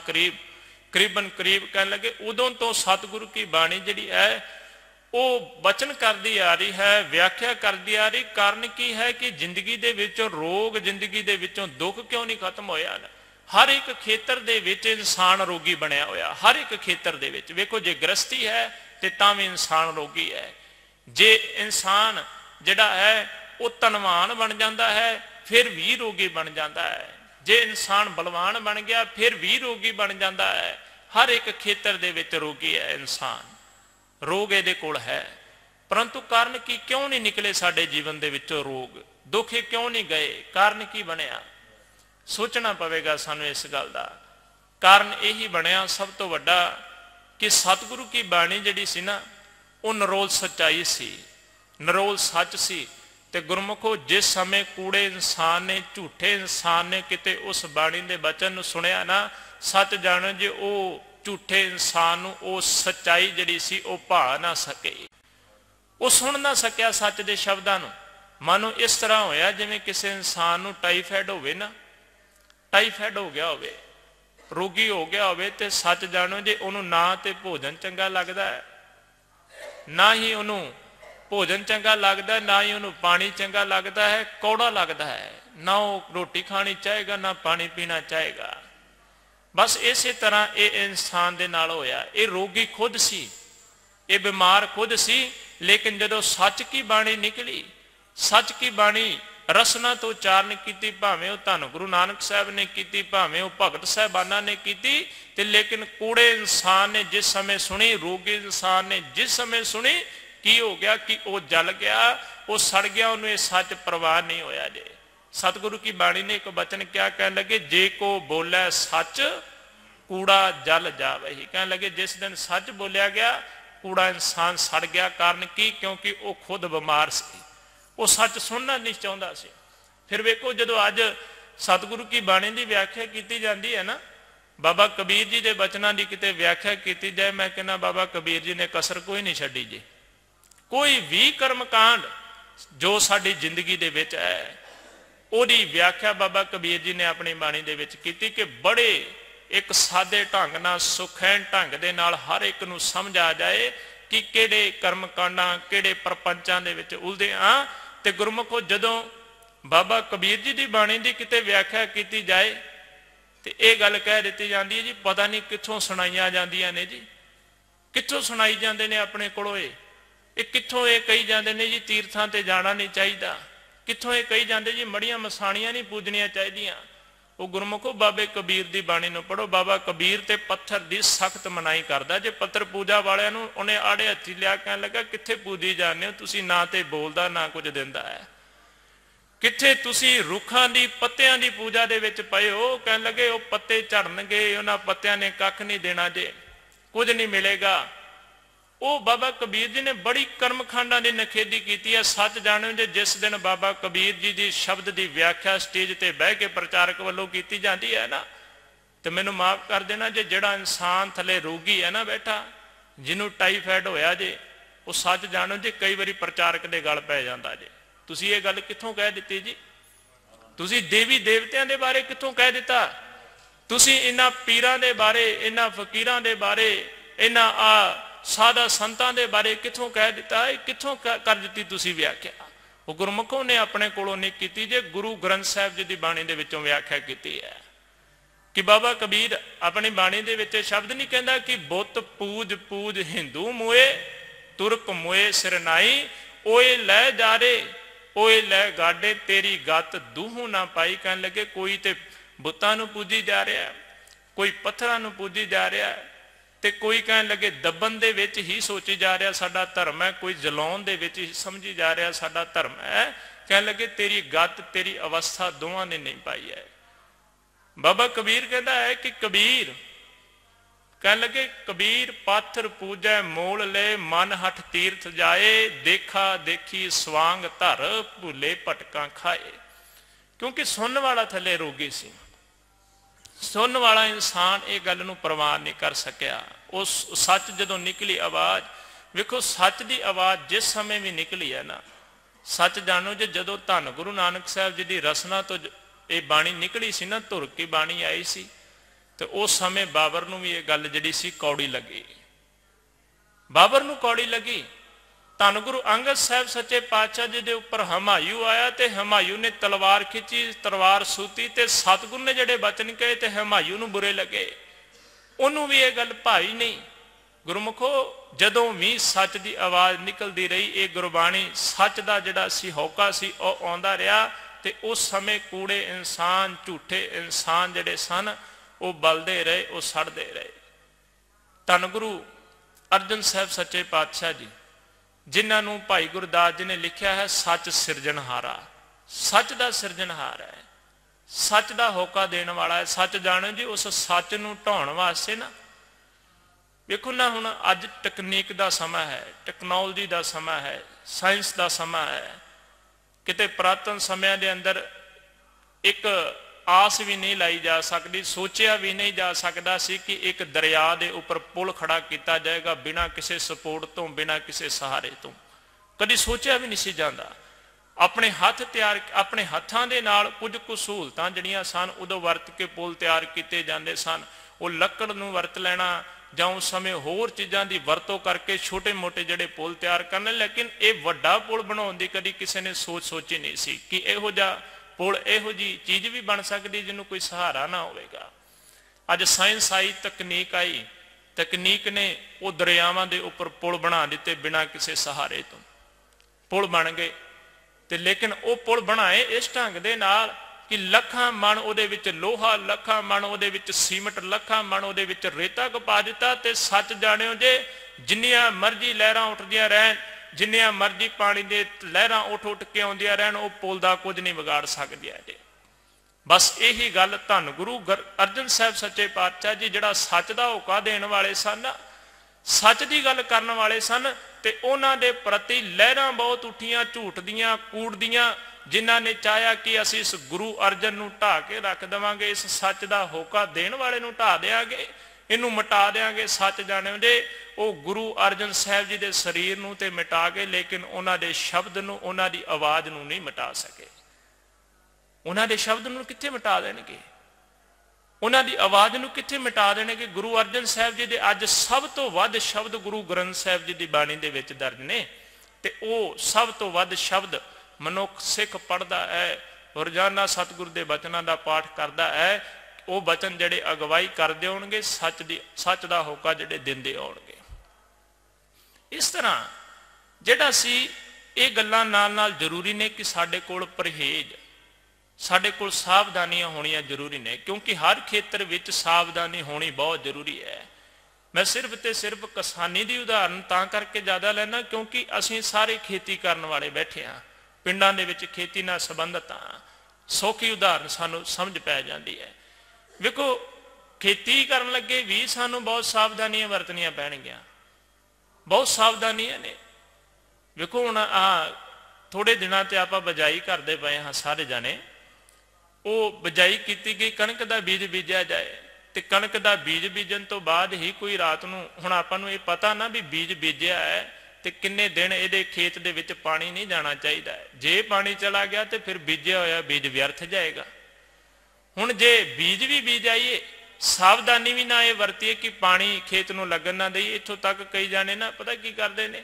ਕਰੀਬਨ ਕਹਿਣ ਲੱਗੇ ਉਦੋਂ ਤੋਂ ਸਤਿਗੁਰੂ ਕੀ ਬਾਣੀ ਜਿਹੜੀ ਹੈ ਉਹ ਬਚਨ ਕਰਦੀ ਆ ਰਹੀ ਹੈ, ਵਿਆਖਿਆ ਕਰਦੀ ਆ ਰਹੀ। ਕਾਰਨ ਕੀ ਹੈ ਕਿ ਜ਼ਿੰਦਗੀ ਦੇ ਵਿੱਚੋਂ ਰੋਗ, ਜ਼ਿੰਦਗੀ ਦੇ ਵਿੱਚੋਂ ਦੁੱਖ ਕਿਉਂ ਨਹੀਂ ਖਤਮ ਹੋਇਆ? ਹਰ ਇੱਕ ਖੇਤਰ ਦੇ ਵਿੱਚ ਇਨਸਾਨ ਰੋਗੀ ਬਣਿਆ ਹੋਇਆ, ਹਰ ਇੱਕ ਖੇਤਰ ਦੇ ਵਿੱਚ। ਵੇਖੋ ਜੇ ਗ੍ਰਸਤੀ ਹੈ ਤੇ ਤਾਂ ਵੀ ਇਨਸਾਨ ਰੋਗੀ ਹੈ। ਜੇ ਇਨਸਾਨ ਜਿਹੜਾ ਹੈ ਉਹ ਧਨਵਾਨ ਬਣ ਜਾਂਦਾ ਹੈ ਫਿਰ ਵੀ ਰੋਗੀ ਬਣ ਜਾਂਦਾ ਹੈ। ਜੇ ਇਨਸਾਨ ਬਲਵਾਨ ਬਣ ਗਿਆ ਫਿਰ ਵੀ ਰੋਗੀ ਬਣ ਜਾਂਦਾ ਹੈ। ਹਰ ਇੱਕ ਖੇਤਰ ਦੇ ਵਿੱਚ ਰੋਗੀ ਹੈ ਇਨਸਾਨ, ਰੋਗ ਇਹਦੇ ਕੋਲ ਹੈ। ਪਰੰਤੂ ਕਾਰਨ ਕੀ, ਕਿਉਂ ਨਹੀਂ ਨਿਕਲੇ ਸਾਡੇ ਜੀਵਨ ਦੇ ਵਿੱਚੋਂ ਰੋਗ, ਦੁੱਖ ਕਿਉਂ ਨਹੀਂ ਗਏ? ਕਾਰਨ ਕੀ ਬਣਿਆ? ਸੋਚਣਾ ਪਵੇਗਾ ਸਾਨੂੰ ਇਸ ਗੱਲ ਦਾ। ਕਾਰਨ ਇਹੀ ਬਣਿਆ ਸਭ ਤੋਂ ਵੱਡਾ ਕਿ ਸਤਿਗੁਰੂ ਕੀ ਬਾਣੀ ਜਿਹੜੀ ਸੀ ਨਾ ਉਹ ਨਿਰੋਲ ਸੱਚਾਈ ਸੀ, ਨਿਰੋਲ ਸੱਚ ਸੀ। ਤੇ ਗੁਰਮੁਖੋ ਜਿਸ ਸਮੇਂ ਕੂੜੇ ਇਨਸਾਨ ਨੇ, ਝੂਠੇ ਇਨਸਾਨ ਨੇ ਕਿਤੇ ਉਸ ਬਾਣੀ ਦੇ ਬਚਨ ਨੂੰ ਸੁਣਿਆ ਨਾ, ਸੱਚ ਜਾਣੋ ਜੇ ਉਹ ਝੂਠੇ ਇਨਸਾਨ ਨੂੰ ਉਹ ਸੱਚਾਈ ਜਿਹੜੀ ਸੀ ਉਹ ਭਾ ਨਾ ਸਕੇ, ਉਹ ਸੁਣ ਨਾ ਸਕਿਆ ਸੱਚ ਦੇ ਸ਼ਬਦਾਂ ਨੂੰ। ਮਾਨੋ ਇਸ ਤਰ੍ਹਾਂ ਹੋਇਆ ਜਿਵੇਂ ਕਿਸੇ ਇਨਸਾਨ ਨੂੰ ਟਾਈਫਾਇਡ ਹੋਵੇ ਨਾ, ਟਾਈਫਾਇਡ ਹੋ ਗਿਆ ਹੋਵੇ, ਰੋਗੀ ਹੋ ਗਿਆ ਹੋਵੇ, ਤੇ ਸੱਚ ਜਾਣੋ ਜੇ ਉਹਨੂੰ ਨਾ ਤੇ ਭੋਜਨ ਚੰਗਾ ਲੱਗਦਾ ਹੈ, ਨਾ ਹੀ ਉਹਨੂੰ ਭੋਜਨ ਚੰਗਾ ਲੱਗਦਾ, ਨਾ ਹੀ ਉਹਨੂੰ ਪਾਣੀ ਚੰਗਾ ਲੱਗਦਾ ਹੈ, ਕੌੜਾ ਲੱਗਦਾ ਹੈ, ਨਾ ਉਹ ਰੋਟੀ ਖਾਣੀ ਚਾਹੇਗਾ ਨਾ ਪਾਣੀ ਪੀਣਾ ਚਾਹੇਗਾ। ਬਸ ਇਸੇ ਤਰ੍ਹਾਂ ਇਹ ਇਨਸਾਨ ਦੇ ਨਾਲ ਹੋਇਆ। ਇਹ ਰੋਗੀ ਖੁਦ ਸੀ, ਇਹ ਬਿਮਾਰ ਖੁਦ ਸੀ। ਲੇਕਿਨ ਜਦੋਂ ਸੱਚ ਕੀ ਬਾਣੀ ਨਿਕਲੀ, ਸੱਚ ਕੀ ਬਾਣੀ ਰਸਨਾ ਤੋਂ ਉਚਾਰਨ ਕੀਤੀ, ਭਾਵੇਂ ਉਹ ਧੰਨ ਗੁਰੂ ਨਾਨਕ ਸਾਹਿਬ ਨੇ ਕੀਤੀ, ਭਾਵੇਂ ਉਹ ਭਗਤ ਸਾਹਿਬਾਨਾਂ ਨੇ ਕੀਤੀ, ਤੇ ਲੇਕਿਨ ਕੂੜੇ ਇਨਸਾਨ ਨੇ ਜਿਸ ਸਮੇਂ ਸੁਣੀ, ਰੋਗੀ ਇਨਸਾਨ ਨੇ ਜਿਸ ਸਮੇਂ ਸੁਣੀ, ਕੀ ਹੋ ਗਿਆ ਕਿ ਉਹ ਜਲ ਗਿਆ, ਉਹ ਸੜ ਗਿਆ, ਉਹਨੂੰ ਇਹ ਸੱਚ ਪ੍ਰਵਾਹ ਨਹੀਂ ਹੋਇਆ। ਜੇ ਸਤਿਗੁਰੂ ਕੀ ਬਾਣੀ ਨੇ ਇੱਕ ਬਚਨ ਕਿਹਾ, ਕਹਿਣ ਲੱਗੇ ਜੇ ਕੋ ਬੋਲੇ ਸੱਚ ਕੂੜਾ ਜਲ ਜਾਵਹੀ। ਕਹਿਣ ਲੱਗੇ ਜਿਸ ਦਿਨ ਸੱਚ ਬੋਲਿਆ ਗਿਆ ਕੂੜਾ ਇਨਸਾਨ ਸੜ ਗਿਆ। ਕਾਰਨ ਕੀ? ਕਿਉਂਕਿ ਉਹ ਖੁਦ ਬਿਮਾਰ ਸੀ, ਉਹ ਸੱਚ ਸੁਣਨਾ ਨਹੀਂ ਚਾਹੁੰਦਾ ਸੀ। ਫਿਰ ਵੇਖੋ ਜਦੋਂ ਅੱਜ ਸਤਿਗੁਰੂ ਕੀ ਬਾਣੀ ਦੀ ਵਿਆਖਿਆ ਕੀਤੀ ਜਾਂਦੀ ਹੈ ਨਾ, ਬਾਬਾ ਕਬੀਰ ਜੀ ਦੇ ਬਚਨਾਂ ਦੀ ਕਿਤੇ ਵਿਆਖਿਆ ਕੀਤੀ ਜਾਏ, ਮੈਂ ਕਹਿੰਦਾ ਬਾਬਾ ਕਬੀਰ ਜੀ ਨੇ ਕਸਰ ਕੋਈ ਨਹੀਂ ਛੱਡੀ ਜੀ। ਕੋਈ ਵੀ ਕਰਮਕਾਂਡ ਜੋ ਸਾਡੀ ਜ਼ਿੰਦਗੀ ਦੇ ਵਿੱਚ ਹੈ ਉਹਦੀ ਵਿਆਖਿਆ ਬਾਬਾ ਕਬੀਰ ਜੀ ਨੇ ਆਪਣੀ ਬਾਣੀ ਦੇ ਵਿੱਚ ਕੀਤੀ ਕਿ ਬੜੇ ਇੱਕ ਸਾਦੇ ਢੰਗ ਨਾਲ, ਸੁਖੈਨ ਢੰਗ ਦੇ ਨਾਲ ਹਰ ਇੱਕ ਨੂੰ ਸਮਝ ਆ ਜਾਏ कि किहड़े कर्म कांडां किहड़े प्रपंचां दे विच उलझे हाँ। ते गुरमुखो जदों बाबा कबीर जी की बाणी की किते व्याख्या की जाए तो ये गल कह दी जाती है जी पता नहीं कित्थों सुनाइया जांदियां ने जी, कित्थों सुनाई जाते हैं अपने कोलों ये कित्थों ये कही जाते हैं जी तीर्थां ते जाना नहीं चाहिए, कित्थों ये कही जाते जी मड़ियां मसाणियां नहीं पूजनियां चाहिदियां। वो गुरमुखो बाबे कबीर की बाणी नूं पढ़ो। बाबा कबीर ते पत्थर की सख्त मनाही करदा। जे पत्थर पूजा वालियां नूं उन्हें आड़े हत्थी लिया कहण लगा कित्थे पूजी जाने हो तुसीं, ना ते बोलदा ना कुछ दिंदा है, कित्थे तुसीं रुखां दी पत्तियां दी पूजा दे विच पए हो। कहण लगे वो पत्ते झड़नगे, उन्हां पत्तियां ने कख नहीं देना जे, कुछ नहीं मिलेगा। वो बाबा कबीर जी ने बड़ी कर्मकांडां दी नखेदी कीती है। सच जाणो जे जिस दिन बाबा कबीर जी दी शब्द की व्याख्या स्टेज ते बह के प्रचारक वालों की जाती है ना, तो मैनू माफ कर देना जे जिहड़ा इंसान थले रोगी है ना बैठा, जिन्हों टाईफाइड होया जे, वो सच जाणो जे कई बारी प्रचारक दे गल पै जांदा जे। तुसीं ये गल कित्थों कह दित्ती जी? तुसीं देवी देवतियां दे बारे कित्थों कह दिता? तुसीं इन्हां पीरां दे बारे, इन्हां फकीरां दे बारे, इन्हां साधा संतां दे बारे कित्थों कह दिता? कित्थों कर दित्ती तुसीं व्याख्या? वो गुरमुखों ने अपने कोलों नहीं कीती जे, गुरु ग्रंथ साहिब जी की बाणी दे विचों व्याख्या कीती है। कि बाबा कबीर अपनी बाणी दे विच शब्द नहीं कहता कि बुत पूज पूज हिंदू मोए, तुरक मोए सिरनाई, ओए लै जारे ओए लै गाडे, तेरी गत दूहू ना पाई। कहन लगे कोई तो बुतां नूं पूजी जा रहा, कोई पत्थरां नूं पूजी जा रहा, ते कोई कहन लगे दबन दे विच ही सोची जा रहा साडा धर्म है, कोई जलाउण दे विच ही समझी जा रहा साडा धर्म है। कहन लगे तेरी गत तेरी अवस्था दोवां ने नहीं पाई है। बाबा कबीर कहता है कि कबीर कहन लगे कबीर पाथर पूजै मोल ले, मन हठ तीर्थ जाए, देखा देखी स्वांग धर, भूले भटकां खाए। क्योंकि सुनने वाला थले रोगी सी, सुनने वाला इंसान ये गल नूं परवान नहीं कर सकिया। उस सच जदों निकली आवाज़, वेखो सच की आवाज़ जिस समय भी निकली है ना, सच जानो जे जदों धन गुरु नानक साहब जी की रसना तो ये बाणी निकली सी ना, धुर की बाणी आई सी, तो उस समय बाबर नूं भी ये गल जिहड़ी सी कौड़ी लगी, बाबर नूं कौड़ी लगी। धन गुरु अंगद साहब सच्चे पातशाह जी के उपर हमायूं आया, तो हमायूं ने तलवार खिंची, तलवार सूती, तो सतगुरु ने जिहड़े बचन कहे तो हमायूं नूं बुरे लगे, उन्होंने भी ये गल भाई नहीं। गुरमुखो जदों भी सच की आवाज़ निकलती रही, ये गुरबाणी सच का जिहड़ा सी हौका सी वह आउंदा रहा, तो उस समय कूड़े इंसान झूठे इंसान जिहड़े सन वो बलदे रहे, वो सड़ते रहे। धन गुरु अर्जन साहब सच्चे पातशाह जी जिन्होंने भाई गुरदास जी ने लिखा है सच सिरजनहारा, सच का सिरजनहार है, सच का होका देने वाला है। सच जानो जी उस सच नूं ढाउण वास्ते ना, वेखो ना हुण अज तकनीक का समा है, टैक्नोलॉजी का समा है, साइंस का समा है। किते पुरातन समय के अंदर एक आस भी नहीं लाई जा सकती, सोचिया भी नहीं जा सकता सी कि एक दरिया के उपर पुल खड़ा किया जाएगा बिना किसी सपोर्ट तो, बिना किसी सहारे तो। कभी सोचिया भी नहीं सी जाता। अपने हाथ तैयार, अपने हाथों के नाल कुछ कुछ सहूलतां जिहड़ियां सन उदों वरत के पुल तैयार किए जाते सन। वो लकड़ नूं वरत लेना जां उस समय होर चीज़ों की वरतों करके छोटे मोटे जिहड़े पुल तैयार करने, लेकिन ये वड्डा पुल बनाउण दी कदी किसी ने सोची नहीं सी कि इहो जिहा पुल इहो जी चीज़ भी बन सकती जिन्हों कोई सहारा ना होगा। अज साइंस आई, तकनीक आई, तकनीक ने वो दरियावां दे उपर पुल बना दिते बिना किसी सहारे तो, पुल बन गए। तो लेकिन वो पुल बनाए इस ढंग दे नाल कि लखां मन उहदे विच लोहा, लखां मन उहदे विच सीमट, लखां मन उहदे विच रेता पा दिता। तो सच जाणिओ जे जिन्नियां मर्जी लहरां उठदियां रहन, जिन्नियां मर्जी पानी दे लहरां उठ उठ के आउंदियां रहन, वो पुल दा कुछ नहीं बिगाड़ सकदियां जे। बस यही गल धन गुरु अर्जन साहब सच्चे पातशाह जी जिहड़ा सच दा होका देण वाले सन, सच की गल करन वाले सन, ते उन्हां दे प्रति लहरां बहुत उठियां झूठ दियां, कूड़ दियां, जिन्हां ने चाहया कि असीं इस गुरु अर्जन नूं ढा के रख देवांगे, इस सच दा होका देण वाले नूं ढा देंगे, इनू मिटा देंगे। सच जाणिओ जे वो गुरु अर्जन साहब जी के शरीर नूं ते मिटा गए, लेकिन उन्हां दे शब्द नूं, उन्हां दी आवाज़ नूं नहीं मिटा सके। उन्हां दे शब्द नूं कित्थे मिटा देणगे? ਉਹਨਾਂ ਦੀ ਆਵਾਜ਼ ਨੂੰ ਕਿੱਥੇ ਮਿਟਾ ਦੇਣਗੇ। ਗੁਰੂ ਅਰਜਨ ਸਾਹਿਬ ਜੀ ਦੇ ਅੱਜ ਸਭ ਤੋਂ ਵੱਧ ਸ਼ਬਦ ਗੁਰੂ ਗ੍ਰੰਥ ਸਾਹਿਬ ਜੀ ਦੀ ਬਾਣੀ ਦੇ ਵਿੱਚ ਦਰਜ ਨੇ, ਤੇ ਉਹ ਸਭ ਤੋਂ ਵੱਧ ਸ਼ਬਦ ਮਨੁੱਖ ਸਿੱਖ ਪੜ੍ਹਦਾ ਹੈ, ਰੋਜ਼ਾਨਾ ਸਤਿਗੁਰੂ ਦੇ ਬਚਨਾਂ ਦਾ ਪਾਠ ਕਰਦਾ ਹੈ, ਉਹ ਬਚਨ ਜਿਹੜੇ ਅਗਵਾਈ ਕਰਦੇ ਹੋਣਗੇ, ਸੱਚ ਦਾ ਹੋਕਾ ਜਿਹੜੇ ਦਿੰਦੇ ਆਉਣਗੇ। ਇਸ ਤਰ੍ਹਾਂ ਜਿਹੜਾ ਸੀ ਇਹ ਗੱਲਾਂ ਨਾਲ ਨਾਲ ਜ਼ਰੂਰੀ ਨੇ ਕਿ ਸਾਡੇ ਕੋਲ ਪਰਹੇਜ਼, ਸਾਡੇ ਕੋਲ ਸਾਵਧਾਨੀਆਂ ਹੋਣੀਆਂ ਜ਼ਰੂਰੀ ਨੇ, ਕਿਉਂਕਿ ਹਰ ਖੇਤਰ ਵਿੱਚ ਸਾਵਧਾਨੀ ਹੋਣੀ ਬਹੁਤ ਜ਼ਰੂਰੀ ਹੈ। ਮੈਂ ਸਿਰਫ ਤੇ ਸਿਰਫ ਕਿਸਾਨੀ ਦੀ ਉਦਾਹਰਨ ਤਾਂ ਕਰਕੇ ਜ਼ਿਆਦਾ ਲੈਣਾ ਕਿਉਂਕਿ ਅਸੀਂ ਸਾਰੇ ਖੇਤੀ ਕਰਨ ਵਾਲੇ ਬੈਠੇ ਹਾਂ, ਪਿੰਡਾਂ ਦੇ ਵਿੱਚ ਖੇਤੀ ਨਾਲ ਸੰਬੰਧਿਤ ਹਾਂ, ਸੌਖੀ ਉਦਾਹਰਨ ਸਾਨੂੰ ਸਮਝ ਪੈ ਜਾਂਦੀ ਹੈ। ਵੇਖੋ ਖੇਤੀ ਕਰਨ ਲੱਗੇ ਵੀ ਸਾਨੂੰ ਬਹੁਤ ਸਾਵਧਾਨੀਆਂ ਵਰਤਣੀਆਂ ਪੈਣਗੀਆਂ, ਬਹੁਤ ਸਾਵਧਾਨੀਆਂ ਨੇ। ਵੇਖੋ ਹੁਣ ਥੋੜੇ ਦਿਨਾਂ ਤੇ ਆਪਾਂ ਬਿਜਾਈ ਕਰਦੇ ਪਏ ਹਾਂ ਸਾਰੇ ਜਾਣੇ, ਉਹ ਬਿਜਾਈ ਕੀਤੀ ਗਈ, ਕਣਕ ਦਾ ਬੀਜ ਬੀਜਿਆ ਜਾਏ, ਤੇ ਕਣਕ ਦਾ ਬੀਜ ਬੀਜਣ ਤੋਂ ਬਾਅਦ ਹੀ ਕੋਈ ਰਾਤ ਨੂੰ, ਹੁਣ ਆਪਾਂ ਨੂੰ ਇਹ ਪਤਾ ਨਾ ਵੀ ਬੀਜ ਬੀਜਿਆ ਹੈ ਤੇ ਕਿੰਨੇ ਦਿਨ ਇਹਦੇ ਖੇਤ ਦੇ ਵਿੱਚ ਪਾਣੀ ਨਹੀਂ ਜਾਣਾ ਚਾਹੀਦਾ। ਜੇ ਪਾਣੀ ਚਲਾ ਗਿਆ ਤੇ ਫਿਰ ਬੀਜਿਆ ਹੋਇਆ ਬੀਜ ਵਿਅਰਥ ਜਾਏਗਾ। ਹੁਣ ਜੇ ਬੀਜ ਵੀ ਬੀਜ ਆਈਏ, ਸਾਵਧਾਨੀ ਵੀ ਨਾ ਇਹ ਵਰਤੀਏ ਕਿ ਪਾਣੀ ਖੇਤ ਨੂੰ ਲੱਗਣ ਨਾ ਦੇਈਏ। ਇੱਥੋਂ ਤੱਕ ਕਈ ਜਾਣੇ ਨਾ ਪਤਾ ਕੀ ਕਰਦੇ ਨੇ,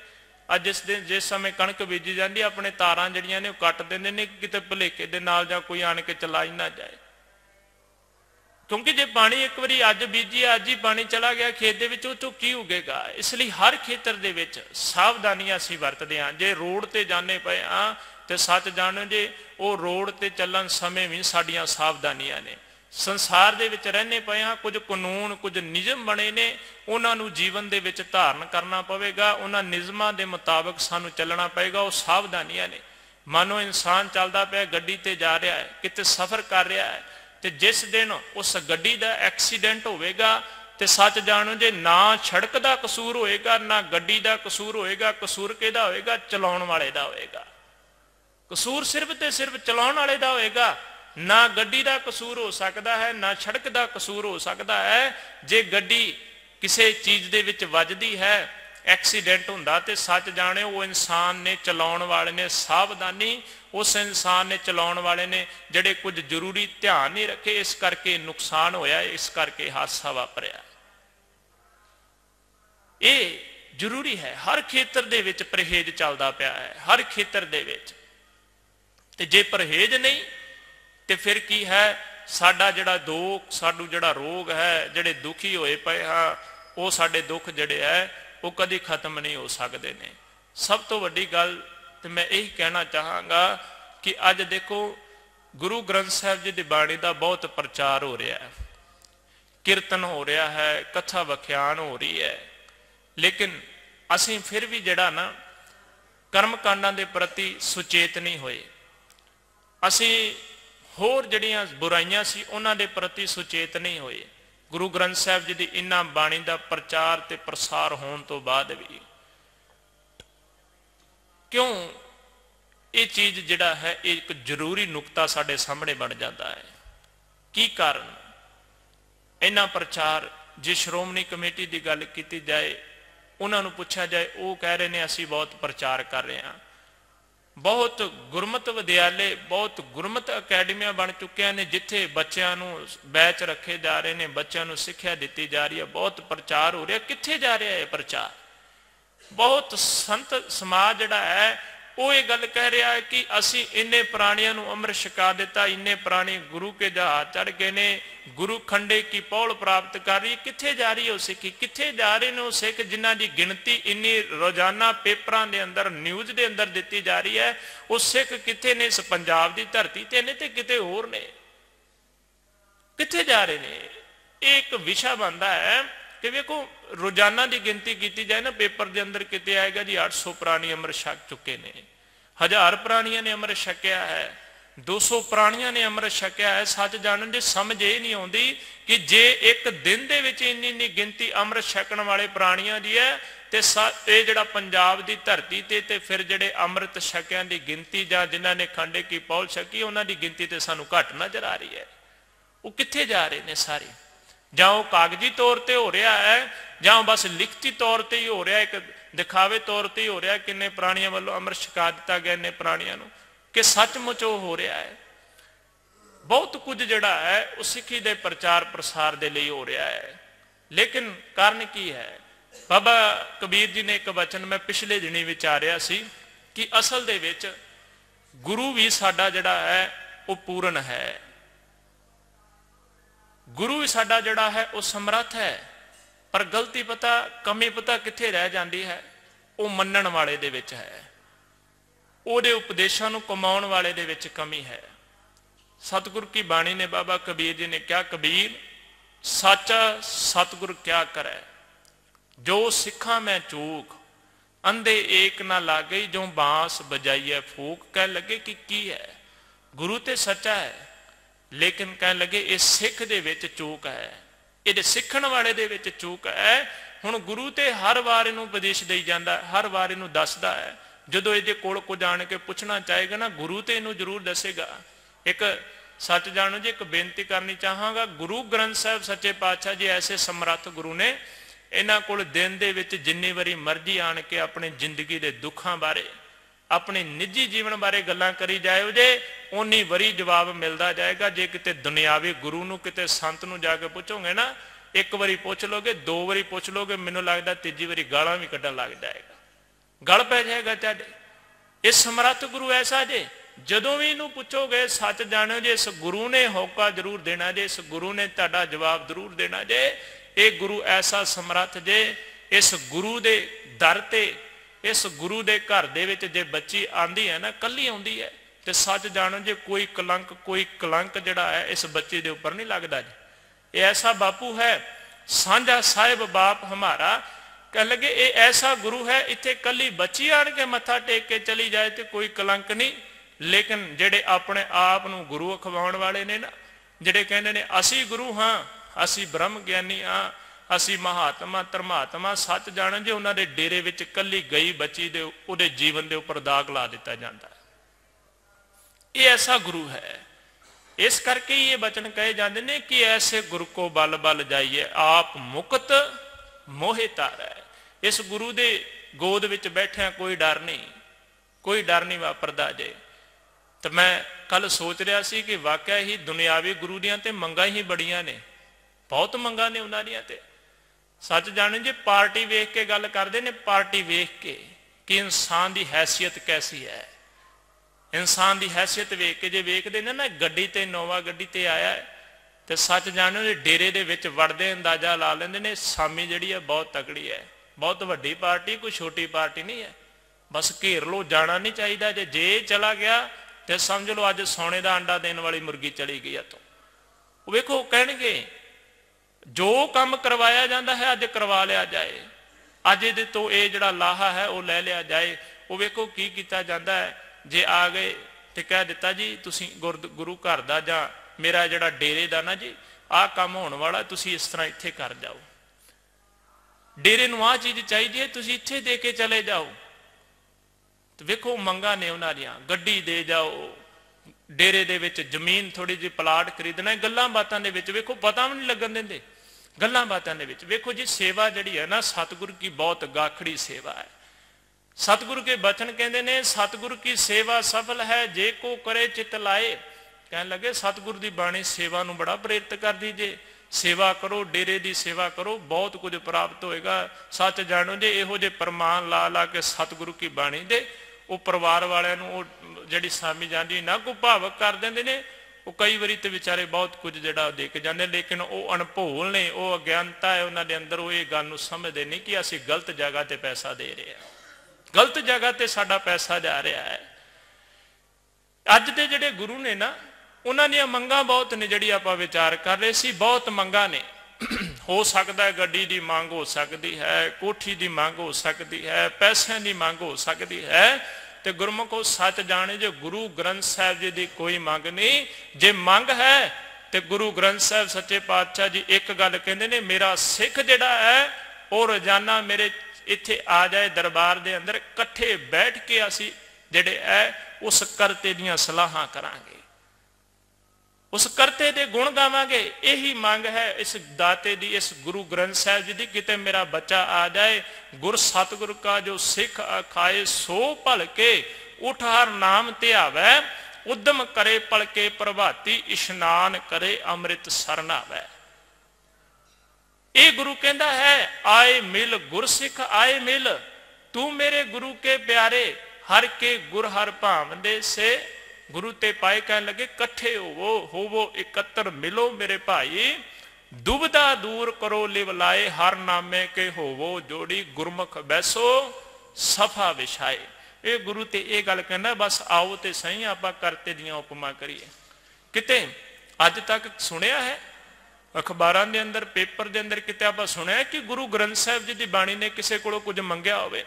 ਅੱਜ ਜਿਸ ਸਮੇਂ ਕਣਕ ਬੀਜੀ ਜਾਂਦੀ ਆਪਣੇ ਤਾਰਾਂ ਜਿਹੜੀਆਂ ਨੇ ਉਹ ਕੱਟ ਦਿੰਦੇ ਨੇ, ਕਿਤੇ ਭੁਲੇਖੇ ਦੇ ਨਾਲ ਜਾਂ ਕੋਈ ਆਣ ਕੇ ਚਲਾ ਹੀ ਨਾ ਜਾਏ। ਕਿਉਂਕਿ ਜੇ ਪਾਣੀ ਇੱਕ ਵਾਰੀ ਅੱਜ ਬੀਜੀ, ਅੱਜ ਹੀ ਪਾਣੀ ਚਲਾ ਗਿਆ ਖੇਤ ਦੇ ਵਿੱਚ, ਉਹ ਤੋਂ ਕੀ ਉਗੇਗਾ। ਇਸ ਲਈ ਹਰ ਖੇਤਰ ਦੇ ਵਿੱਚ ਸਾਵਧਾਨੀਆਂ ਅਸੀਂ ਵਰਤਦੇ ਹਾਂ। ਜੇ ਰੋਡ ਤੇ ਜਾਣੇ ਪਏ ਹਾਂ ਤੇ ਸੱਚ ਜਾਣੋ ਜੇ ਉਹ ਰੋਡ ਤੇ ਚੱਲਣ ਸਮੇਂ ਵੀ ਸਾਡੀਆਂ ਸਾਵਧਾਨੀਆਂ ਨੇ। ਸੰਸਾਰ ਦੇ ਵਿੱਚ ਰਹਿੰਦੇ ਪਏ ਹਾਂ, ਕੁਝ ਕਾਨੂੰਨ, ਕੁਝ ਨਿਯਮ ਬਣੇ ਨੇ, ਉਹਨਾਂ ਨੂੰ ਜੀਵਨ ਦੇ ਵਿੱਚ ਧਾਰਨ ਕਰਨਾ ਪਵੇਗਾ, ਉਹਨਾਂ ਨਿਯਮਾਂ ਦੇ ਮੁਤਾਬਕ ਸਾਨੂੰ ਚੱਲਣਾ ਪਏਗਾ। ਉਹ ਸਾਵਧਾਨੀਆਂ ਨੇ। ਮਾਨੋ ਇਨਸਾਨ ਚੱਲਦਾ ਪਿਆ, ਗੱਡੀ ਤੇ ਜਾ ਰਿਹਾ ਹੈ, ਕਿਤੇ ਸਫ਼ਰ ਕਰ ਰਿਹਾ ਹੈ, ਤੇ ਜਿਸ ਦਿਨ ਉਸ ਗੱਡੀ ਦਾ ਐਕਸੀਡੈਂਟ ਹੋਵੇਗਾ ਤੇ ਸੱਚ ਜਾਣੋ ਜੇ ਨਾ ਸੜਕ ਦਾ ਕਸੂਰ ਹੋਏਗਾ, ਨਾ ਗੱਡੀ ਦਾ ਕਸੂਰ ਹੋਏਗਾ। ਕਸੂਰ ਕਿਹਦਾ ਹੋਏਗਾ? ਚਲਾਉਣ ਵਾਲੇ ਦਾ ਹੋਏਗਾ। ਕਸੂਰ ਸਿਰਫ ਤੇ ਸਿਰਫ ਚਲਾਉਣ ਵਾਲੇ ਦਾ ਹੋਏਗਾ। ਨਾ ਗੱਡੀ ਦਾ ਕਸੂਰ ਹੋ ਸਕਦਾ ਹੈ, ਨਾ ਸੜਕ ਦਾ ਕਸੂਰ ਹੋ ਸਕਦਾ ਹੈ। ਜੇ ਗੱਡੀ ਕਿਸੇ ਚੀਜ਼ ਦੇ ਵਿੱਚ ਵੱਜਦੀ ਹੈ, ਐਕਸੀਡੈਂਟ ਹੁੰਦਾ, ਤੇ ਸੱਚ ਜਾਣਿਓ ਉਹ ਇਨਸਾਨ ਨੇ, ਚਲਾਉਣ ਵਾਲੇ ਨੇ ਸਾਵਧਾਨੀ, ਉਸ ਇਨਸਾਨ ਨੇ, ਚਲਾਉਣ ਵਾਲੇ ਨੇ ਜਿਹੜੇ ਕੁਝ ਜ਼ਰੂਰੀ ਧਿਆਨ ਨਹੀਂ ਰੱਖੇ, ਇਸ ਕਰਕੇ ਨੁਕਸਾਨ ਹੋਇਆ, ਇਸ ਕਰਕੇ ਹਾਦਸਾ ਵਾਪਰਿਆ। ਇਹ ਜ਼ਰੂਰੀ ਹੈ। ਹਰ ਖੇਤਰ ਦੇ ਵਿੱਚ ਪਰਹੇਜ਼ ਚੱਲਦਾ ਪਿਆ ਹੈ, ਹਰ ਖੇਤਰ ਦੇ ਵਿੱਚ। ਤੇ ਜੇ ਪਰਹੇਜ਼ ਨਹੀਂ ਤੇ ਫਿਰ ਕੀ ਹੈ? ਸਾਡਾ ਜਿਹੜਾ ਸਾਨੂੰ ਜਿਹੜਾ ਰੋਗ ਹੈ, ਜਿਹੜੇ ਦੁਖੀ ਹੋਏ ਪਏ ਹਾਂ, ਉਹ ਸਾਡੇ ਦੁੱਖ ਜਿਹੜੇ ਹੈ ਉਹ ਕਦੀ ਖਤਮ ਨਹੀਂ ਹੋ ਸਕਦੇ ਨੇ। ਸਭ ਤੋਂ ਵੱਡੀ ਗੱਲ ਤੇ ਮੈਂ ਇਹੀ ਕਹਿਣਾ ਚਾਹਾਂਗਾ ਕਿ ਅੱਜ ਦੇਖੋ ਗੁਰੂ ਗ੍ਰੰਥ ਸਾਹਿਬ ਜੀ ਦੀ ਬਾਣੀ ਦਾ ਬਹੁਤ ਪ੍ਰਚਾਰ ਹੋ ਰਿਹਾ ਹੈ, ਕੀਰਤਨ ਹੋ ਰਿਹਾ ਹੈ, ਕਥਾ ਵਖਿਆਨ ਹੋ ਰਹੀ ਹੈ, ਲੇਕਿਨ ਅਸੀਂ ਫਿਰ ਵੀ ਜਿਹੜਾ ਨਾ ਕਰਮ ਕਾਂਡਾਂ ਦੇ ਪ੍ਰਤੀ ਸੁਚੇਤ ਨਹੀਂ ਹੋਏ। ਅਸੀਂ ਹੋਰ ਜਿਹੜੀਆਂ ਬੁਰਾਈਆਂ ਸੀ ਉਹਨਾਂ ਦੇ ਪ੍ਰਤੀ ਸੁਚੇਤ ਨਹੀਂ ਹੋਏ। ਗੁਰੂ ਗ੍ਰੰਥ ਸਾਹਿਬ ਜੀ ਦੀ ਇਹਨਾਂ ਬਾਣੀ ਦਾ ਪ੍ਰਚਾਰ ਤੇ ਪ੍ਰਸਾਰ ਹੋਣ ਤੋਂ ਬਾਅਦ ਵੀ ਕਿਉਂ ਇਹ ਚੀਜ਼ ਜਿਹੜਾ ਹੈ ਇਹ ਇੱਕ ਜ਼ਰੂਰੀ ਨੁਕਤਾ ਸਾਡੇ ਸਾਹਮਣੇ ਬਣ ਜਾਂਦਾ ਹੈ। ਕੀ ਕਾਰਨ? ਇਹਨਾਂ ਪ੍ਰਚਾਰ, ਜੇ ਸ਼੍ਰੋਮਣੀ ਕਮੇਟੀ ਦੀ ਗੱਲ ਕੀਤੀ ਜਾਏ, ਉਹਨਾਂ ਨੂੰ ਪੁੱਛਿਆ ਜਾਏ, ਉਹ ਕਹਿ ਰਹੇ ਨੇ ਅਸੀਂ ਬਹੁਤ ਪ੍ਰਚਾਰ ਕਰ ਰਹੇ ਹਾਂ। ਬਹੁਤ ਗੁਰਮਤ ਵਿਦਿਆਲੇ, ਬਹੁਤ ਗੁਰਮਤ ਅਕੈਡਮੀਆਂ ਬਣ ਚੁੱਕੀਆਂ ਨੇ, ਜਿੱਥੇ ਬੱਚਿਆਂ ਨੂੰ ਬੈਚ ਰੱਖੇ ਜਾ ਰਹੇ ਨੇ, ਬੱਚਿਆਂ ਨੂੰ ਸਿੱਖਿਆ ਦਿੱਤੀ ਜਾ ਰਹੀ ਹੈ, ਬਹੁਤ ਪ੍ਰਚਾਰ ਹੋ ਰਿਹਾ। ਕਿੱਥੇ ਜਾ ਰਿਹਾ ਇਹ ਪ੍ਰਚਾਰ? ਬਹੁਤ ਸੰਤ ਸਮਾਜ ਜਿਹੜਾ ਹੈ ਉਹ ਇਹ ਗੱਲ ਕਹਿ ਰਿਹਾ ਹੈ ਕਿ ਅਸੀਂ ਇੰਨੇ ਪ੍ਰਾਣੀਆਂ ਨੂੰ ਅੰਮ੍ਰਿਤ ਛਕਾ ਦਿੱਤਾ, ਇੰਨੇ ਪ੍ਰਾਣੀ ਗੁਰੂ ਕੇ ਜਹਾਜ਼ ਚੜ੍ਹ ਗਏ ਨੇ, ਗੁਰੂ ਖੰਡੇ ਕੀ ਪੌਲ ਪ੍ਰਾਪਤ ਕਰ ਰਹੀ। ਕਿੱਥੇ ਜਾ ਰਹੀ ਹੈ ਉਹ ਸਿੱਖੀ? ਕਿੱਥੇ ਜਾ ਰਹੇ ਨੇ ਉਹ ਸਿੱਖ ਜਿਨ੍ਹਾਂ ਦੀ ਗਿਣਤੀ ਇੰਨੀ ਰੋਜ਼ਾਨਾ ਪੇਪਰਾਂ ਦੇ ਅੰਦਰ, ਨਿਊਜ਼ ਦੇ ਅੰਦਰ ਦਿੱਤੀ ਜਾ ਰਹੀ ਹੈ? ਉਹ ਸਿੱਖ ਕਿੱਥੇ ਨੇ? ਇਸ ਪੰਜਾਬ ਦੀ ਧਰਤੀ ਤੇ ਨੇ ਤੇ ਕਿਤੇ ਹੋਰ ਨੇ? ਕਿੱਥੇ ਜਾ ਰਹੇ ਨੇ? ਇਹ ਇੱਕ ਵਿਸ਼ਾ ਬਣਦਾ ਹੈ ਕਿ ਵੇਖੋ ਰੋਜ਼ਾਨਾ ਦੀ ਗਿਣਤੀ ਕੀਤੀ ਜਾਏ ਨਾ, ਪੇਪਰ ਦੇ ਅੰਦਰ ਕਿਤੇ ਆਏਗਾ ਜੀ 800 ਪ੍ਰਾਣੀ ਅੰਮ੍ਰਿਤ ਛਕ ਚੁੱਕੇ ਨੇ, 1000 ਪ੍ਰਾਣੀਆਂ ਨੇ ਅੰਮ੍ਰਿਤ ਛਕਿਆ ਹੈ, 200 ਪ੍ਰਾਣੀਆਂ ਨੇ ਅੰਮ੍ਰਿਤ ਛਕਿਆ ਹੈ। ਸੱਚ ਜਾਣਨ ਦੀ ਸਮਝ ਇਹ ਨਹੀਂ ਆਉਂਦੀ ਕਿ ਜੇ ਇੱਕ ਦਿਨ ਦੇ ਵਿੱਚ ਇੰਨੀ ਗਿਣਤੀ ਅੰਮ੍ਰਿਤ ਛਕਣ ਵਾਲੇ ਪ੍ਰਾਣੀਆਂ ਦੀ ਹੈ ਤੇ ਇਹ ਜਿਹੜਾ ਪੰਜਾਬ ਦੀ ਧਰਤੀ ਤੇ ਫਿਰ ਜਿਹੜੇ ਅੰਮ੍ਰਿਤ ਛਕਿਆਂ ਦੀ ਗਿਣਤੀ ਜਾਂ ਜਿਨ੍ਹਾਂ ਨੇ ਖੰਡੇ ਕੀ ਪੌਲ ਛਕੀ ਉਹਨਾਂ ਦੀ ਗਿਣਤੀ ਤੇ ਸਾਨੂੰ ਘੱਟ ਨਜ਼ਰ ਆ ਰਹੀ ਹੈ। ਉਹ ਕਿੱਥੇ ਜਾ ਰਹੇ ਨੇ ਸਾਰੇ? ਜਾਂ ਉਹ ਕਾਗਜ਼ੀ ਤੌਰ ਤੇ ਹੋ ਰਿਹਾ ਹੈ ਜਾਂ ਬਸ ਲਿਖਤੀ ਤੌਰ ਤੇ ਹੀ ਹੋ ਰਿਹਾ, ਇੱਕ ਦਿਖਾਵੇ ਤੌਰ ਤੇ ਹੀ ਹੋ ਰਿਹਾ ਕਿੰਨੇ ਪ੍ਰਾਣੀਆਂ ਵੱਲੋਂ ਅੰਮ੍ਰਿਤ ਛਕਾ ਦਿੱਤਾ ਗਿਆ ਇੰਨੇ ਪ੍ਰਾਣੀਆਂ ਨੂੰ, ਕਿ ਸੱਚਮੁੱਚ ਉਹ ਹੋ ਰਿਹਾ ਹੈ? बहुत कुछ जिहड़ा है वो सिੱਖੀ ਦੇ प्रचार प्रसार ਦੇ ਲਈ हो रहा है। लेकिन कारण की है? बाबा कबीर जी ने एक वचन मैं पिछले दिनी विचारिया सी कि असल दे विच गुरु भी साडा जिहड़ा है वो पूर्ण है, गुरु भी साडा जिहड़ा है वो समर्थ है, पर गलती पता कमी पता कित्थे रह जाती है? वो मन्नण वाले दे विच है, ਉਹਦੇ उपदेशों ਨੂੰ कमाउण वाले दे विच कमी है। सतगुर की बाणी ने बाबा कबीर जी ने क्या, कबीर साचा सतगुर क्या करे, जो सिखा मैं चूक, अंधे एक ना लागे, जो बांस बजाइए फूक। कह लगे कि की है? गुरु ते सच्चा है, लेकिन कह लगे ये सिख दे विच चूक है, ये सिखण वाले दे विच चूक है। हुण गुरु ते हर वार इनू उपदेश देई जांदा, हर वार इनू दसदा है। जदों इहदे कोल कुछ आण के पुछना चाहेगा ना, गुरु ते इनू जरूर दसेगा। एक सच जानो जी, एक बेनती करनी चाहांगा, गुरु ग्रंथ साहिब सच्चे पातशाह जी ऐसे समर्थ गुरु ने, इन्हां कोल दिन दे विच जिन्नी वारी मर्जी आण के अपनी जिंदगी दे दुखां बारे, अपने निजी जीवन बारे गल्लां करी जाओ जे, उन्नी वारी जवाब मिलता जाएगा। जे किते दुनियावी गुरु नूं किते संत नूं जाके पुछोगे ना, एक वारी पुछ लोगे, दो वारी पुछ लोगे, मैनूं लगदा तीजी वारी गालां भी कड्ढण लग जाएगा, गल पै जाएगा तुहाडे। इस समर्थ गुरु ऐसा जे, जदों भी इनू पुछोगे सच जाणो जे इस गुरु ने होका जरूर देना जे, इस गुरु ने तुहाडा जवाब जरूर देना जे। ये गुरु ऐसा समर्थ जे, इस गुरु दे दर ते, इस गुरु दे घर दे विच जे बच्ची आंदी है ना, कल्ली आउंदी है, ते सच जाणो जे कोई कलंक जिहड़ा है इस बच्ची दे उपर नहीं लगदा जी। ये ऐसा बापू है, सांझा साहिब बाप हमारा। कह लगे ये ऐसा गुरु है, इत्थे कल्ली बच्ची आण के मत्था टेक के चली जाए तो कोई कलंक नहीं। लेकिन जेडे अपने आप नूं गुरु अखवाउण वाले ने ना, जेडे कहंदे ने असी गुरु हाँ, असी ब्रह्म ज्ञानी हाँ, असी महात्मा धर्मात्मा, सच जाण जे उन्हां दे डेरे विच कल्ली गई बच्ची दे उहदे जीवन दे उपर दाग ला दिता जांदा है। ये ऐसा गुरु है। इस करके ये वचन कहे जाते हैं कि ऐसे गुरु को बल बल जाइए, आप मुक्त मोहे तारै। इस गुरु दे गोद विच बैठिया कोई डर नहीं, कोई डर नहीं वापरदा जे। तो मैं कल सोच रहा सी कि वाकई ही दुनियावी गुरु दियां ते मंगां ही बड़ियां ने, बहुत मंगां ने उन्हां दियां ते। सच जाने जे पार्टी वेख के गल करदे ने, पार्टी वेख के कि इंसान की हैसियत कैसी है, इंसान की हैसियत वेख के जे वेखदे ने ना, गड्डी ते नोवा गड्डी ते आया है, तो सच जाने जे डेरे दे विच वड़दे अंदाजा ला लेंदे ने सामी जिहड़ी है बहुत तगड़ी है, बहुत वड्डी पार्टी, कोई छोटी पार्टी नहीं है। बस घेर लो, जाना नहीं चाहिए। जे चला गया तो समझ लो अज सोने का अंडा देने वाली मुर्गी चली गई है। तो वेखो कहणगे जो काम करवाया जाता है अज करवा लिया जाए, अज ये तो ये जिहड़ा लाहा है वो ले लिया जाए। वो वेखो की कीता जाता है, जे आ गए तो कह दिता जी तुसीं गुरु घर का जां मेरा जिहड़ा डेरे का ना जी आ काम होने वाला, तुसीं इस तरह इत्थे कर जाओ, डेरे नूं आ चीज़ चाहिए तुसीं इत्थे दे के चले जाओ। तो वेखो मंगा ने उन्हां दियां, गड्डी दे जाओ, डेरे दे विच जमीन थोड़ी जी प्लाट खरीदना, गल्लां बातां दे विच वेखो पता भी नहीं लगन देंदे। गल्लां बातां दे विच वेखो जी सेवा जिहड़ी है ना, सतगुरु की बहुत गाखड़ी सेवा है। सतगुरु के बचन कहते ने, सतगुरु की सेवा सफल है जे को करे चित लाए। कहने लगे सतगुरु की बाणी सेवा नूं बड़ा प्रेरित कर दीजे, सेवा करो, डेरे की सेवा करो, बहुत कुछ प्राप्त होएगा। सच जानो जे इहो जे प्रमाण ला ला के सतगुरु की बाणी दे वो परिवार वालियां नूं जिहड़ी सामी जांदी ना को भावक कर देंदे ने। वो कई बारी तो बेचारे बहुत कुछ जिहड़ा दे के जांदे, लेकिन वो अणभोल ने, वो अज्ञानता है उन्हां दे अंदर, वो ये गल नूं समझदे नहीं कि असीं गलत जगह ते पैसा दे रहे हैं, गलत जगह ते साडा पैसा जा रहा है। अज दे जिहड़े गुरु ने ना, उन्हां दीयां मंगां बहुत ने, जिहड़ी आपां विचार कर रहे सी, बहुत मंगां ने। हो सकता है गड्डी की मांग हो सकती है, कोठी की मांग हो सकती है, पैसों की मांग हो सकती है। तो गुरमुखो सच जाने जो गुरु ग्रंथ साहिब जी की कोई मंग नहीं। जे मंग है तो गुरु ग्रंथ साहिब सच्चे पातशाह जी एक गल कहते ने, मेरा सिख जिहड़ा है वो रोजाना मेरे इत्थे आ जाए दरबार दे अंदर, इकट्ठे बैठ के असी जिहड़े है उस करते दियां सलाहां करांगे, उस करते दे गुण गावांगे। यही मंग है इस दाते दी, इस गुरु ग्रंथ साहिब जी दी, किते मेरा बच्चा आ जाए। गुर सतगुरु का जो सिख खाए सो भल के, उठ हर नाम ध्यावै, उद्यम करे पलके प्रभाती, इशनान करे अमृत सरन आवे। ये गुरु कहता है आए मिल गुरसिख आए मिल, तू मेरे गुरु के प्यारे, हर के गुर हर भावंदे से गुरु ते पाए। कहने लगे कट्ठे होवो एकत्र मिलो मेरे भाई, दुविधा दूर करो लिव लाए, हर नामे के होवो जोड़ी, गुरमुख बैसो सफा विछाए। ये गुरु ते ये गल कहना बस आओ ते सही आपां करते दियां उपमा करिए। किते अज तक सुनिया है अखबारां दे अंदर पेपर दे अंदर किते आपां सुनिया कि गुरु ग्रंथ साहिब जी दी बाणी ने किसे कोलों कुछ मंगिया होवे?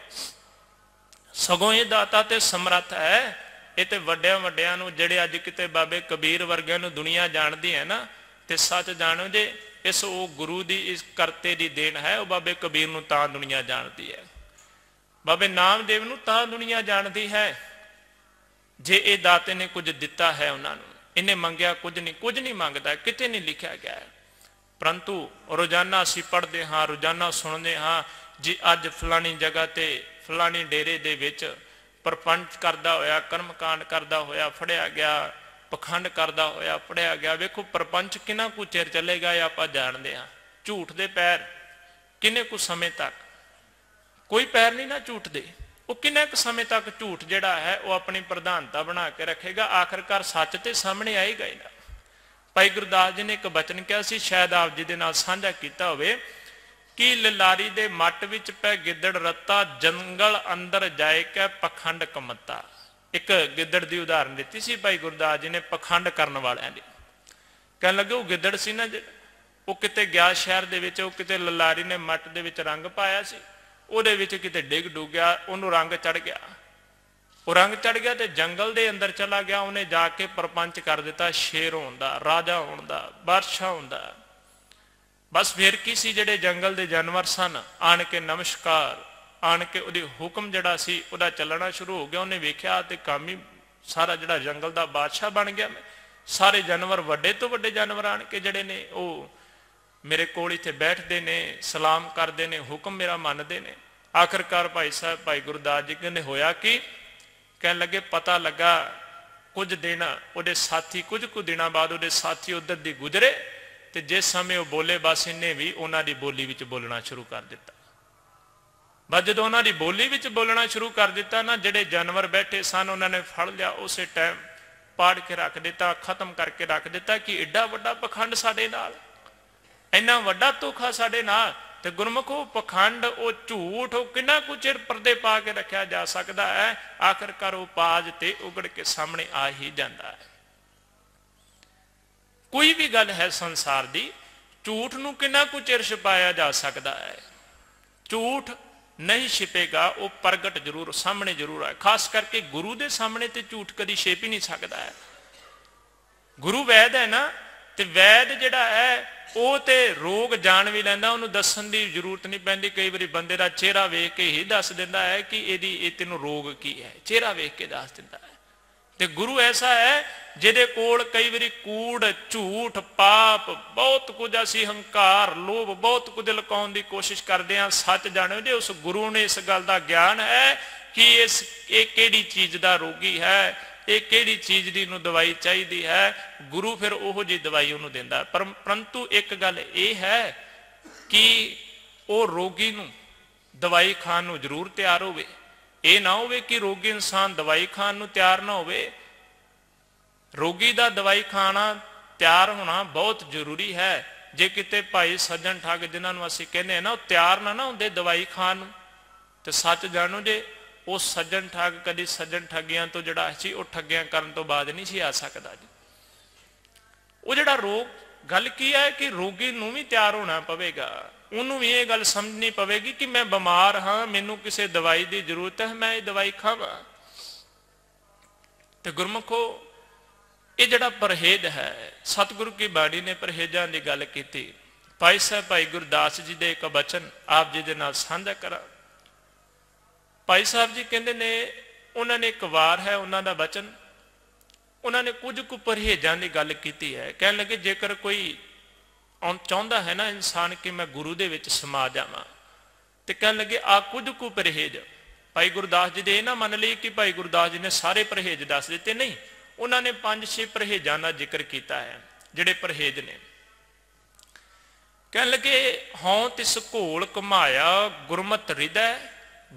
सगों ये दाता ते समर्थ है। ये तो वड्डियां वड्डियां नूं जिहड़े अज किते बाबे कबीर वर्गियां नूं दुनिया जानदी है ना, ते सच जाणो जे इस वो गुरु दी इस करते दी देन है। वो बाबे कबीर नूं तां दुनिया जानदी है, बाबे नामदेव नूं तां दुनिया जानदी है जे ये दाते ने कुछ दिता है उन्होंने। इन्हें मंगया कुछ नहीं मंगता, किते नहीं लिखा गया है। परंतु रोजाना असीं पढ़ते हाँ, रोजाना सुनते हाँ जी अज फलानी जगह ते फलानी डेरे दे विच परपंच करदा होया, कर्मकांड करदा होया फड़िया गया, पखंड करदा होया फड़िया गया। वेखो परपंच किन्ना कुछ चिर चलेगा ये आपां जाणदे हाँ। झूठ दे पैर किन्ने कुछ समय तक, कोई पैर नहीं ना झूठ दे, वो किन्ने कुछ समय तक झूठ जिहड़ा है वो अपनी प्रधानता बना के रखेगा। आखिरकार सच ते सामने आएगा ही ना। भाई गुरदास जी ने एक बचन कहा सी, शायद आप जी दे नाल साझा कीता होवे कि ललारी दे मट विच पै गिद्दड़ रत्ता, जंगल अंदर जाए कै पखंड कमत्ता। एक गिद्दड़ की उदाहरण दी सी भाई गुरदास जी ने पखंड करने वालियां दी। कहने लगे वो गिद्दड़ सी ना, वो किते गया शहर दे विच, वो किते ललारी ने मट दे विच रंग पाया सी, ਉਹਦੇ ਵਿੱਚ किते डिग डुग गया, ਉਹਨੂੰ रंग चढ़ गया। वो रंग चढ़ गया तो जंगल के अंदर चला गया, उन्हें जाके प्रपंच कर दिता शेर होने का, राजा होने का, बादशाह होने का। बस फिर की सी, जेडे जंगल के जानवर सन आन के नमस्कार आन के उहदे हुक्म जिहड़ा सी उहदा चलना शुरू हो गया। उन्हें वेख्या तो काम ही सारा जिहड़ा जंगल का बादशाह बन गया। मैं सारे जानवर वड्डे तो वड्डे जानवर आन के जिहड़े ने वो मेरे कोल इत्थे बैठते ने, सलाम करते ने, हुक्म मेरा मनते ने। आखिरकार भाई साहब भाई गुरदास जी कहने होया कि कहने लगे पता लगा कुछ दिन उहदे साथी कुछ दिनों बाद उहदे साथी उधर दी गुजरे, तो जिस समय वो बोले बस इन्हें भी उन्हों की बोली विच बोलना शुरू कर दिता। बस जो उन्हों की बोली विच बोलना शुरू कर दिता ना, जिहड़े जानवर बैठे सन उन्होंने फड़ लिया, उस टाइम पाड़ के रख दिता, खत्म करके रख दिता कि एडा वड्डा पखंड साडे नाल, इन्ना वड्डा धोखा साडे नाल। ते गुरमुखो पखंड वो झूठ वो कितना कुछ चिर पर्दे पा के रखा जा सकता है, आखिरकार वो पाज ते उगड़ के सामने आ ही जाता है। कोई भी गल है संसार दी, झूठ नूं कितना कुछ चिर छिपाया जा सकता है, झूठ नहीं छिपेगा, वो प्रगट जरूर सामने जरूर है। खास करके गुरु के सामने तो झूठ कभी छिप ही नहीं सकता है। गुरु वैद है ना, तो वैद जिहड़ा है वो तो रोग जान भी लैंदा, उन्होंने दसन की जरूरत नहीं पैंदी। कई बार बंदे का चेहरा वेख के ही दस दिंदा है कि ये तेनों रोग की है, चेहरा वेख के दस दिंदा है। तो गुरु ऐसा है जिहदे कोल कई बार कूड़ झूठ पाप बहुत कुछ, असी हंकार लोभ बहुत कुछ लुकाउण की कोशिश करते हैं। सच जाणो जे उस गुरु ने इस गल का ज्ञान है कि ये किहड़ी चीज़ का रोगी है, ये किहड़ी चीज़ की इनू दवाई चाहिए है, गुरु फिर उहो जी दवाई उन्होंने देंदा। परंतु एक गल ये है कि वो रोगी नू दवाई खाण नू जरूर तैयार होवे। ये ना होवे कि रोगी इंसान दवाई खाण नू तैयार ना होवे। रोगी दा दवाई खाना तैयार होना बहुत जरूरी है। जे किते भाई सज्जन ठग जिन्होंने असीं कहने ना तैयार ना होंदे दवाई खाण नू, ते सच जानो जे वो सज्जन ठग कभी सज्जन ठगियां तो जड़ा सी वो ठगियां करन तो बाद नहीं सी आ सकता जी। वो जड़ा रोग गल की है कि रोगी नूं भी तैयार होना पवेगा, उन्होंने भी ये गल समझनी पवेगी कि मैं बीमार हाँ, मैनू किसी दवाई की जरूरत है, मैं ये दवाई खावा। तो गुरमुखो ये जड़ा परहेज है, सतगुरु की बाणी ने परहेजा की गल की। भाई साहब भाई गुरदास जी के एक बचन आप जी के नाल साझा करा। भाई साहब जी कहते ने उन्होंने एक वार है उन्होंने बचन, उन्होंने कुछ कु परहेजा की गल की है। कह लगे जेकर कोई चाहता है ना इंसान कि मैं गुरु दे विच समा जावां, तो कह लगे आ कुछ कु परहेज। भाई गुरदास जी दे ना मन ली कि भाई गुरदास जी ने सारे परहेज दस दिते, नहीं उन्होंने 5-6 परहेजां का जिक्र किया है। जिहड़े परहेज ने, कह लगे हों तिस घोल घुमाया गुरमत हृदय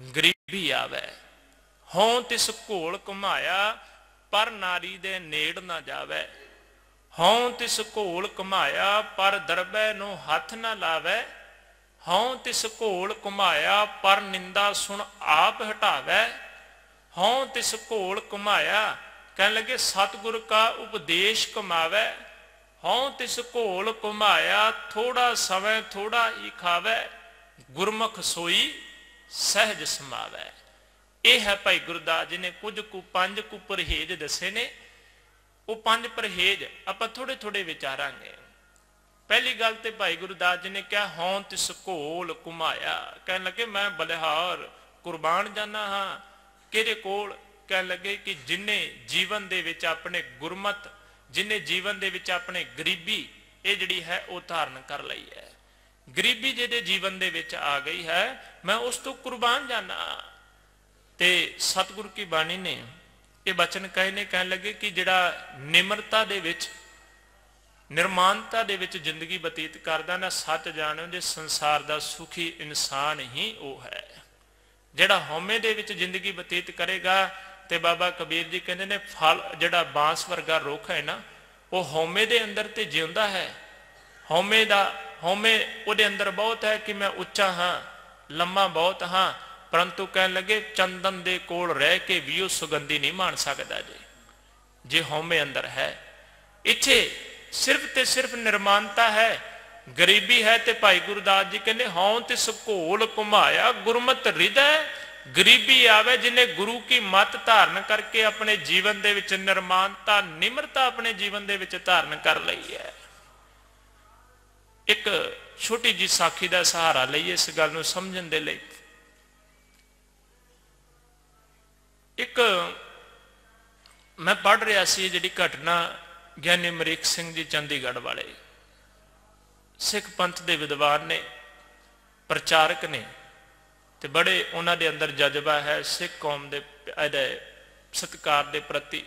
गरीबी आवे। हों तिस घोल घुमाया पर नारी दे नेड़ ना जावे। हों तिस घोल घुमाया पर दरबे नू हथ ना लावे। हों तिस घोल घुमाया पर निंदा सुन आप हटावे। हों तिस घोल घुमाया, कह लगे सतगुर का उपदेश कमावे। हों तिस घोल घुमाया थोड़ा समय थोड़ा ही खावे। गुरमुख सोई सहज समावे। यह है भाई गुरदास जी ने कुछ कु 5 कु परहेज दसे ने। वो 5 परहेज आप थोड़े थोड़े विचारांगे। पहली गल तो भाई गुरदास जी ने कहा हों तिस घोल घुमाया, कह लगे मैं बलिहार कुर्बान जाना हाँ किहदे कोल। कह लगे कि जिन्हें जीवन दे विच अपने गुरमत, जिन्हें जीवन दे विच अपने गरीबी ये जिहड़ी है वो धारण कर लई है। गरीबी जिहदे जीवन दे विच आ गई है, मैं उस तो कुर्बान जाना। ते सतगुरु की बाणी ने ये बचन कहे ने, कह लगे कि जिहड़ा निमरता दे विच निर्मानता दे विच जिंदगी बतीत करदा ना, सच जाणो जे संसार दा सुखी इंसान ही वो है। जिहड़ा हौमे दे विच जिंदगी बतीत करेगा, ते बाबा कबीर जी कहते ने फल जिहड़ा बांस वर्गा रुख है ना, वो हौमे दे अंदर ते जिउंदा है। हौमे उहदे अंदर बहुत है कि मैं उच्चा हाँ लम्मा बहुत हाँ, परंतु कह लगे चंदन दे कोल रह के भी उस सुगंधी नहीं मान सकता जी, जे हौमे अंदर है। इत्थे सिर्फ ते सिर्फ निर्मानता है, गरीबी है। ते भाई गुरदास जी कहते हों तिस घोल घुमाया गुरमत हृदय गरीबी आवे। जिन्हें गुरु की मत धारण करके अपने जीवन दे विच निर्मानता निमरता अपने जीवन दे विच धारण कर लई है। एक छोटी जी साखी का सहारा लईए इस गल नूं समझण दे लई। एक मैं पढ़ रहा सी जिहड़ी घटना ज्ञानी अमरीक सिंह जी चंडीगढ़ वाले सिख पंथ के विद्वान ने, प्रचारक ने, ते बड़े उन्होंने अंदर जज्बा है सिख कौम के सत्कार के प्रति,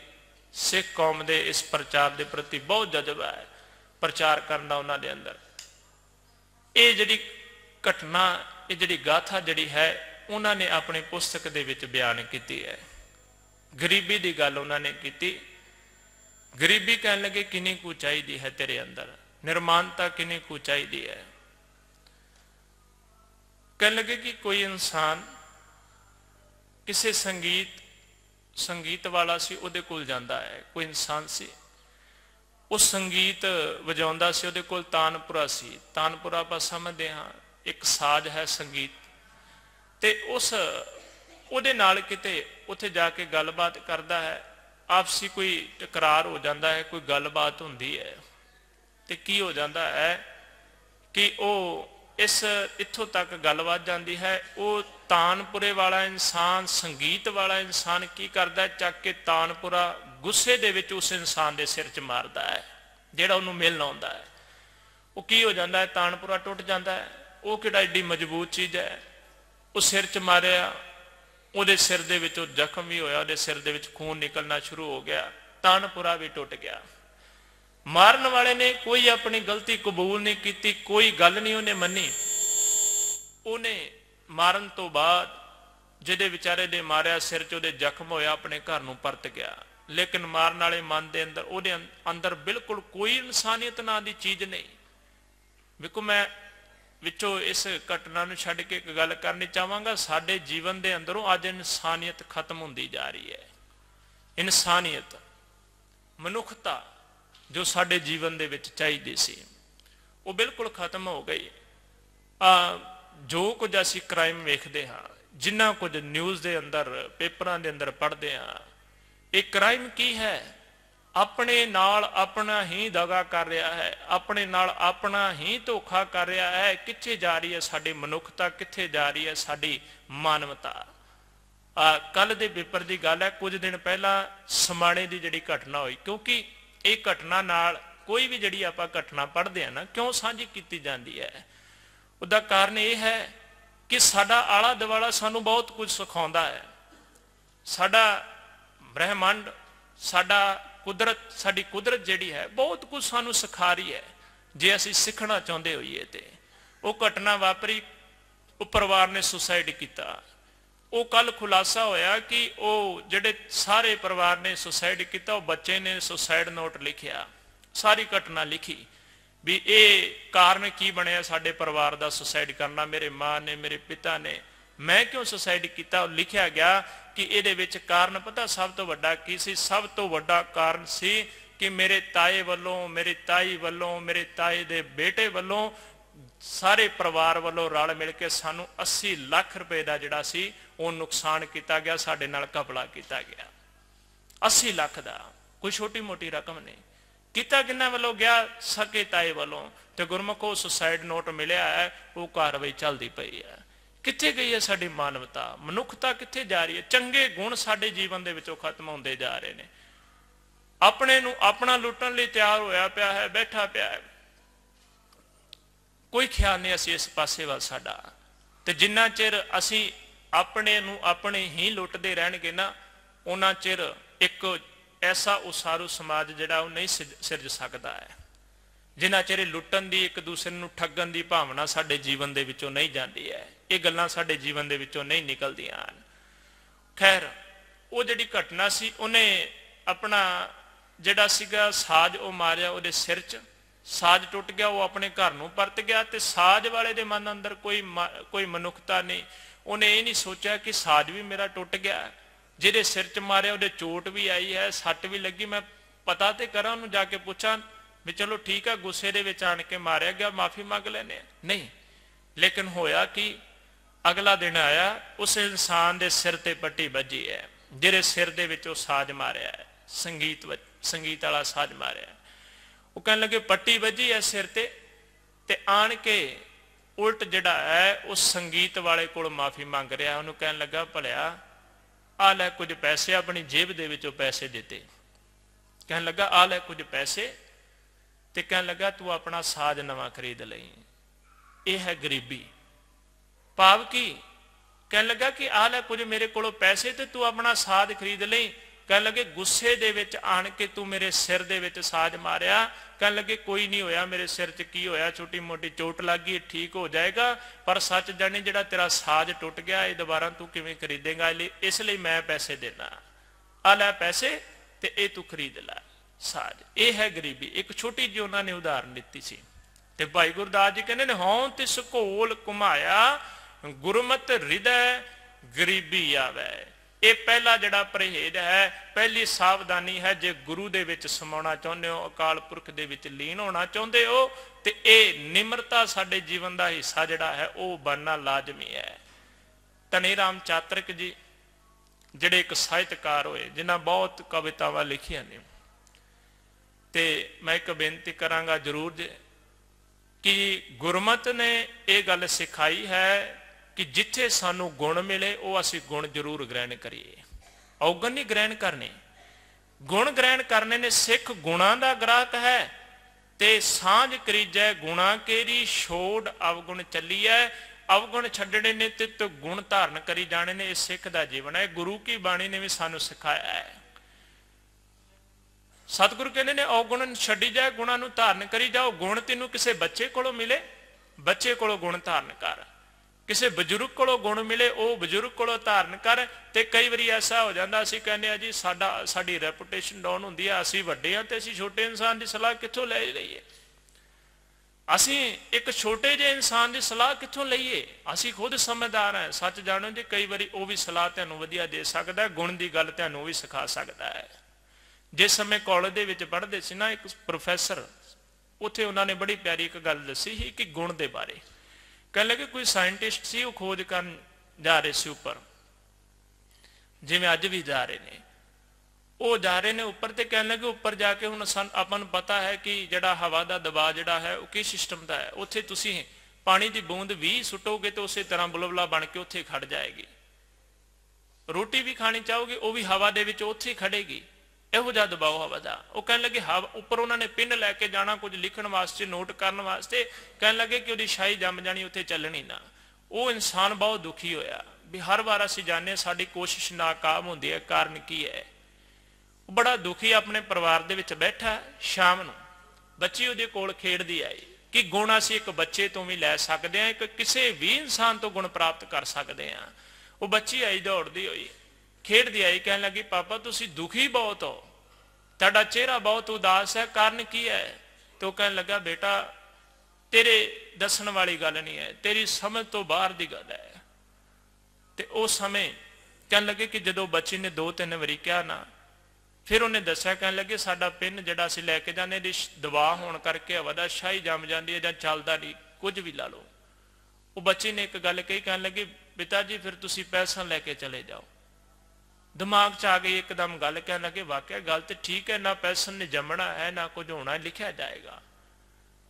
सिख कौम के इस प्रचार के प्रति बहुत जज्बा है प्रचार करना उन्होंने अंदर। ये जी घटना ये जी गाथा जी है उन्होंने अपनी पुस्तक के विच बयान की है। गरीबी की गल उन्होंने की। गरीबी कह लगे किन्नी कु चाहिए है तेरे अंदर, निर्मानता किन्नी कु चाहिए है। कह लगे कि कोई इंसान किसी संगीत वाला सी उहदे कोल जांदा है, कोई इंसान सी उस संगीत वजाउंदा सी, उहदे कोल तानपुरा सी। तानपुरा आप समझते हाँ एक साज है संगीत। ते उस उहदे नाल किते उत्थे जाके गलबात करदा है, आपसी कोई टकरार हो जाता है, कोई गलबात होंदी है, तो की हो जाता है कि वो इस इत्थों तक गलबात जाती है। वो तानपुरे वाला इंसान, संगीत वाला इंसान की करता है, चक के तानपुरा गुस्से दे विच उस इंसान के सिर च मारदा है जिहड़ा उन्होंने मिलना आउंदा है। वो की हो जाता है, तानपुरा टुट जाता है। वो किहड़ा एडी मजबूत चीज़ है, वो सिर च मारिया, ਉਹਦੇ सिर ਦੇ ਵਿੱਚ ਜ਼ਖਮ ਵੀ ਹੋਇਆ, ਉਹਦੇ सिर ਦੇ ਵਿੱਚ खून निकलना शुरू हो गया, तानपुरा भी टुट गया। मारन वाले ने कोई अपनी गलती कबूल नहीं की, कोई गल नहीं उन्हें मनी। उन्हें मारन तो बाद जिहदे विचारे दे मारिया सिर च ਉਹਦੇ ਜ਼ਖਮ होया अपने घर नूं परत गया। लेकिन मारन वाले मन के अंदर ਉਹਦੇ अंदर बिल्कुल कोई इंसानियत नां दी चीज़ नहीं। देखो मैं विचों इस घटना नूं छड्ड के एक गल करनी चाहांगा, साडे जीवन के अंदरों अज इंसानियत खत्म होंदी जा रही है। इंसानियत मनुखता जो साडे जीवन दे विच चाहिदी सी वो बिल्कुल खत्म हो गई। जो कुछ असीं क्राइम वेखदे हाँ, जिन्ना कुछ न्यूज़ के अंदर पेपरां दे अंदर पढ़ते हाँ, ये क्राइम की है? अपने नाल अपना ही दगा कर रहा है, अपने नाल अपना ही धोखा कर रहा है। कित्थे जा रही है साडी मनुखता, कित्थे जा रही है साडी मानवता? कल दे पेपर की गल है, कुछ दिन पहला समाणे की जिहड़ी घटना हुई, क्योंकि ये घटना नाल कोई भी जिहड़ी आपां घटना पढ़ते हैं ना क्यों साझी की जाती है, उसका कारण यह है कि साडा आला दुआला सानू बहुत कुछ सिखाउंदा है। साडा ब्रह्मंड, साडा कुदरत साडी कुदरत जिहड़ी है बहुत कुछ सानू सिखा रही है जे असीं सीखना चाहुंदे होईए ते। वो घटना वापरी, वो परिवार ने सुसाइड किया। वो कल खुलासा होया कि वो जिहड़े सारे परिवार ने सुसाइड किया, वो बच्चे ने सुसाइड नोट लिखिया, सारी घटना लिखी भी ये कारण की बनया साडे परिवार का सुसाइड करना, मेरे माँ ने, मेरे पिता ने, मैं क्यों सुसाइड किया। लिखिया गया कि ये विच कारण पता सब तो वड्डा की सी? सब तो वड्डा कारण सी कि मेरे ताए वालों, मेरी ताई वालों, मेरे ताए दे बेटे वालों, सारे परिवार वालों रल मिल के सानू 80 लाख रुपए का जिहड़ा सी वो नुकसान किया गया, साडे नाल घपला किया गया। 80 लाख का कोई छोटी मोटी रकम नहीं। किता किन्ना वालों गया? सके ताए वालों। तो गुरमुखो सुसाइड नोट मिलिया है, वो कार्रवाई चलती पई है। कित्थे गई है साडी मानवता, मनुखता कित्थे जा रही है? चंगे गुण साडे जीवन दे विचों खत्म होंदे जा रहे ने। अपने नू अपना लुटण लई तैयार होया पिया है, बैठा पिया है, कोई ख्याल नहीं असी इस पासे वाल साडा। ते जिन्ना चिर असी अपने नू अपने ही लुटदे रहणगे ना, उन्ना चिर एक ऐसा उसारू समाज जिहड़ा वो नहीं सिरज सकदा है। जिन्ना चिर लुटन दी, एक दूसरे नू ठगन दी भावना साडे जीवन दे विचों नहीं जाती है, ये गल्लां साडे जीवन दे विचों नहीं निकलदियां। खैर वो जिहड़ी घटना सी, उन्हें अपना जिहड़ा सीगा साज वो मारिया, उहदे सिर च साज टुट गया, वो अपने घर नूं परत गया। ते साज वाले दे मन अंदर कोई मनुखता नहीं। उन्हें ये नहीं सोचा कि साज भी मेरा टुट गया, जिहदे सिर च मारिया उहदे चोट भी आई है, सट भी लगी, मैं पता तो करा, उन्होंने जाके पूछा भी चलो ठीक है, गुस्से दे विच आण के मारिया गया, माफ़ी मंग लैने। नहीं, लेकिन होया कि अगला दिन आया, उस इंसान दे सिर ते पट्टी बजी है, जिहदे सिर दे विच वो साज मारिया है, संगीत वाला साज मारिया है। वो कहने लगे पट्टी बजी है सिर ते आण के उल्ट जिहड़ा है उस संगीत वाले कोल माफ़ी मंग रहा। उन्होंने कहने लगा भलिया आ लै कुछ पैसे, अपनी जेब दे विचों पैसे देते। कहने लगा आ लै कुछ पैसे, ते कहने लगा तू अपना साज नवा खरीद लई। यह है गरीबी। भाव की? कहने लगा कि आ लै कुछ मेरे कोलों पैसे ते तू अपना साज खरीद लई। कहने लगे गुस्से दे विच आण के तू मेरे सिर दे विच साज मारिया। कहने लगे कोई नहीं होया, मेरे सिर च की होया, छोटी मोटी चोट लग गई, ठीक हो जाएगा, पर सच जानी जिहड़ा तेरा साज टुट गया ये दोबारा तू किवें खरीदेगा, इसलिए मैं पैसे देना, आ लै पैसे ते ये तू खरीद लै साज। ये है गरीबी। एक छोटी जी उन्होंने उदाहरण दी सी। ते भाई गुरदास जी कहते ने हों तिस घोल घुमाया, गुरमत हृदय गरीबी आवे। ये पहला जिहड़ा परहेज है, पहली सावधानी है, जे गुरु दे विच समाउणा चाहुंदे हो, अकाल पुरख दे विच लीन होना चाहुंदे हो, ते ये निमरता साडे जीवन का हिस्सा जिहड़ा है वो बनना लाजमी है। धनी राम चातरिक जी जिहड़े एक ਸਾਹਿਤਕਾਰ होए, जिन्हां बहुत कवितावां लिखियां ने, ते मैं एक बेनती करांगा जरूर कि गुरमत ने यह गल सिखाई है कि जिथे सानू गुण मिले वो असी गुण जरूर ग्रहण करिए, औगण नहीं ग्रहण करने। गुण ग्रहण करने ने सिख गुणा का ग्राहक है, ते सांझ करीजै गुणा केरी, छोड़ अवगुण चलीए, अवगुण छड्डने ने ते गुण धारण करी जाने ने। इस सिख का जीवन है। गुरु की बाणी ने भी सानू सिखाया है। सतगुरु कहते ने अवगुण छड्डी जाए, गुणा नू धारण करी जाओ। गुण तेनू किसी बच्चे कोलों मिले, बच्चे कोलों गुण धारण कर, किसी बजुर्ग कोलों गुण मिले वो बजुर्ग कोलों धारण कर। ते कई बारी ऐसा हो जाता, असीं कहने आ जी साडी रैपुटेशन डाउन होंदी है, असीं वड्डे हां ते असीं छोटे इंसान की सलाह कित्थों ले लईए, असीं एक छोटे जे इंसान की सलाह कित्थों लईए, असीं खुद समझदार हैं। सच जाणो जी कई बारी वो भी सलाह तुहानूं वधिया दे सकदा है, गुण की गल तुहानूं भी सिखा सकता है। जिस समय कॉलेज दे विच पढ़दे सी ना, एक प्रोफैसर उत्थे उन्होंने बड़ी प्यारी एक गल दसी ही कि गुण के बारे। कहने लगे कोई साइंटिस्ट सी, वो खोज कर जा रहे सी उपर, जिवें अज भी जा रहे ने, वो जा रहे ने उपर, ते कहने लगे उपर जाके हुण आपां नूं पता है कि जिहड़ा हवा का दबाव जिहड़ा है वो किस सिस्टम का है। उत्थे तुसीं पानी की बूंद भी सुटोगे तो उस तरह बुलबुला बन के उत्थे खड़ जाएगी। रोटी भी खानी चाहोगे वो भी हवा दे विच उत्थे खड़ेगी, इहो जिहा दबाव हवा का। वो कहने लगे हवा उपर उन्होंने पिन लैके जाना कुछ लिखण वास्ते, नोट करने वास्ते। कहने लगे कि उसकी शाही जम जानी, उत्थे चलनी ना। वो इंसान बहुत दुखी होया भी हर बार असीं जाने साडी कोशिश नाकाम होंदी है, कारण की है। बड़ा दुखी अपने परिवार दे विच बैठा। शाम नूं बच्ची उहदे कोल खेडदी आई कि गुण असीं एक बच्चे तो भी लै सकते हैं, एक किसी भी इंसान तो गुण प्राप्त कर सकते हैं। वो बच्ची आई दौड़दी हुई, खेडदी आई, कहन लगी पापा तुसीं दुखी बहुत हो, तुहाडा चेहरा बहुत उदास है, कारण की है? तो कहन लगा बेटा तेरे दसन वाली गल नहीं है, तेरी समझ तो बाहर की गल है। तो उस समय कहन लगे कि जो बच्ची ने 2-3 वारी कहा ना, फिर उन्हें दसिया, कहन लगे साडा पिन जिहड़ा असीं लैके जाने दबा होने करके हवा दा शाही जम जाती है जां चलदा नहीं, कुछ भी ला लो। वो बच्ची ने एक गल कही, कहन लगी पिता जी फिर तुसीं पैसा लैके चले जाओ। दिमाग च आ गई एकदम गल, कहन लगे वाकई गल तो ठीक है, ना पैसन ने जमना है ना कुछ होना, लिखा जाएगा।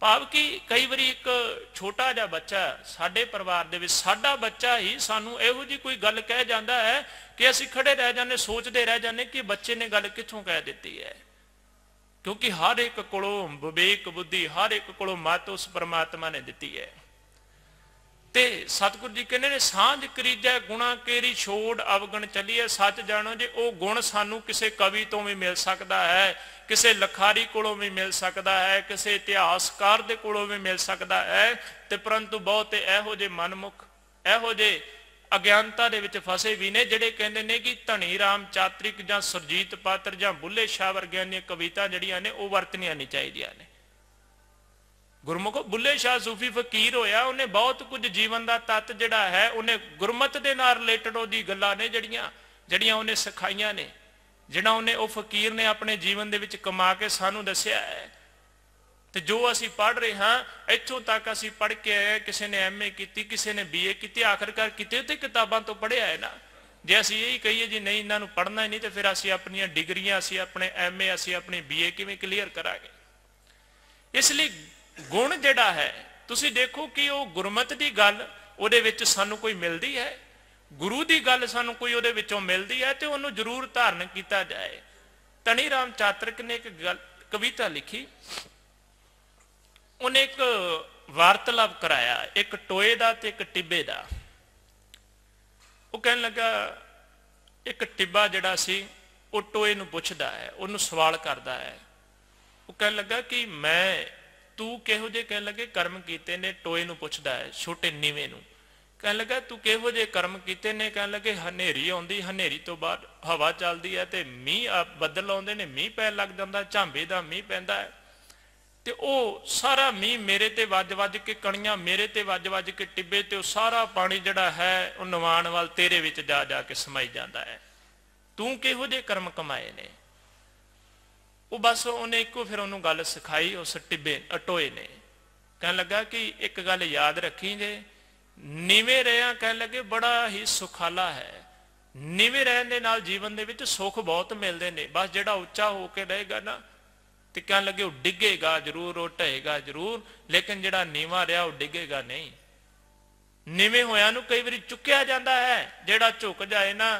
भाव कि कई बार एक छोटा जिहा बच्चा साडे परिवार दे विच, साडा बच्चा ही सानू इहो जी कोई गल कह जाता है कि असीं खड़े रह जाने, सोचते रह जाने कि बच्चे ने गल कित्थों कह दी है। क्योंकि हर एक कोलों विवेक बुद्धि, हर एक कोलों मत उस परमात्मा ने दी है। ते सतगुरु जी कहने ने सांझ करीजै गुणा केरी छोड़ अवगण चलीए, सच जानो जे वो गुण सानू किसी कवि तो भी मिल सकता है, किसी लखारी कोलों भी मिल सकता है, किसी इतिहासकार दे कोलों भी मिल सकता है। ते परंतु बहुत इहो जे मनमुख, इहो जे अज्ञानता दे विच फसे भी ने, जिहड़े कहंदे ने कि धनी राम चातरिक जां सुरजीत पात्र जां बुल्ले शाह वर्गियां दी कविता जिहड़ियां ने वो वरतनियां नहीं चाहीदियां ने। गुरमुख बुल्ले शाह सूफी फकीर होया, उन्हें बहुत कुछ जीवन का तत्त जिहड़ा है उन्हें गुरमत दे नाल रिलेटेड ओहदी गल्लां ने जड़ियां उन्हें सिखाईयां ने, जिहड़ा उन्हें वो फकीर ने अपने जीवन दे विच कमा के सानू दस्सिया है। तो जो असी पढ़ रहे हाँ, इत्थों तक असी पढ़ के आए, किसी ने MA की, किसी ने BA की, आखिरकार किते तो किताबां तो पढ़िया है ना। जे असी यही कहिए जी नहीं इन्हां नूं पढ़ना ही नहीं, तो फिर असी अपनी डिग्रियां, असी अपने MA, असी अपनी BA किवें क्लीयर करांगे? इसलिए गुण जिहड़ा है तुसी देखो कि वो गुरमत की गल उहदे विच सानू कोई मिलती है, गुरु की गल सानू कोई उहदे विचों मिलती है, तो उन्होंने जरूर धारण किया जाए। धनी राम चातरिक ने एक गल कविता लिखी, उन्हें एक वार्तालाप कराया, एक टोए का ते एक टिब्बे का। वो कहन लगा एक टिब्बा जिहड़ा सी वो टोए नूं पुछदा है, उन्होंने सवाल करता है। वो कहन लगा कि मैं तू किहो जे, कहन लगे कर्म कीते ने, टोए नूं पुछदा है छोटे नीवे नूं। कहन लगा तू किहो जे कर्म कीते ने? कहन लगे हनेरी आउंदी, हनेरी तो बाद हवा चलदी है, ते मीह बदल आउंदे ने, मीह पैण लग जांदा, झांबे दा मीह पैंदा है, ते ओ सारा मीह मेरे ते वज वज के, कणियां मेरे ते वज वज के टिब्बे ते सारा पानी जिहड़ा है वो नवाण वाल तेरे विच जा जा के समाई जांदा है। तू किहो जे कर्म कमाए ने? वो बस उन्हें एको फिर उन्होंने गल सिखाई उस टिब्बे टोए ने। कहन लगा कि एक गल याद रखी जे, नीवे रहा कहन लगे बड़ा ही सुखाला है, नीवे रहन दे नाल जीवन दे विच सुख बहुत मिलते हैं। बस जिहड़ा उच्चा होकर रहेगा ना, तो कहन लगे वो डिगेगा जरूर, वो ढहेगा जरूर, लेकिन जिहड़ा नीवा रहा वो डिगेगा नहीं। नीवे होया नूं कई बारी चुक्या जाता है, जिहड़ा झुक जाए ना,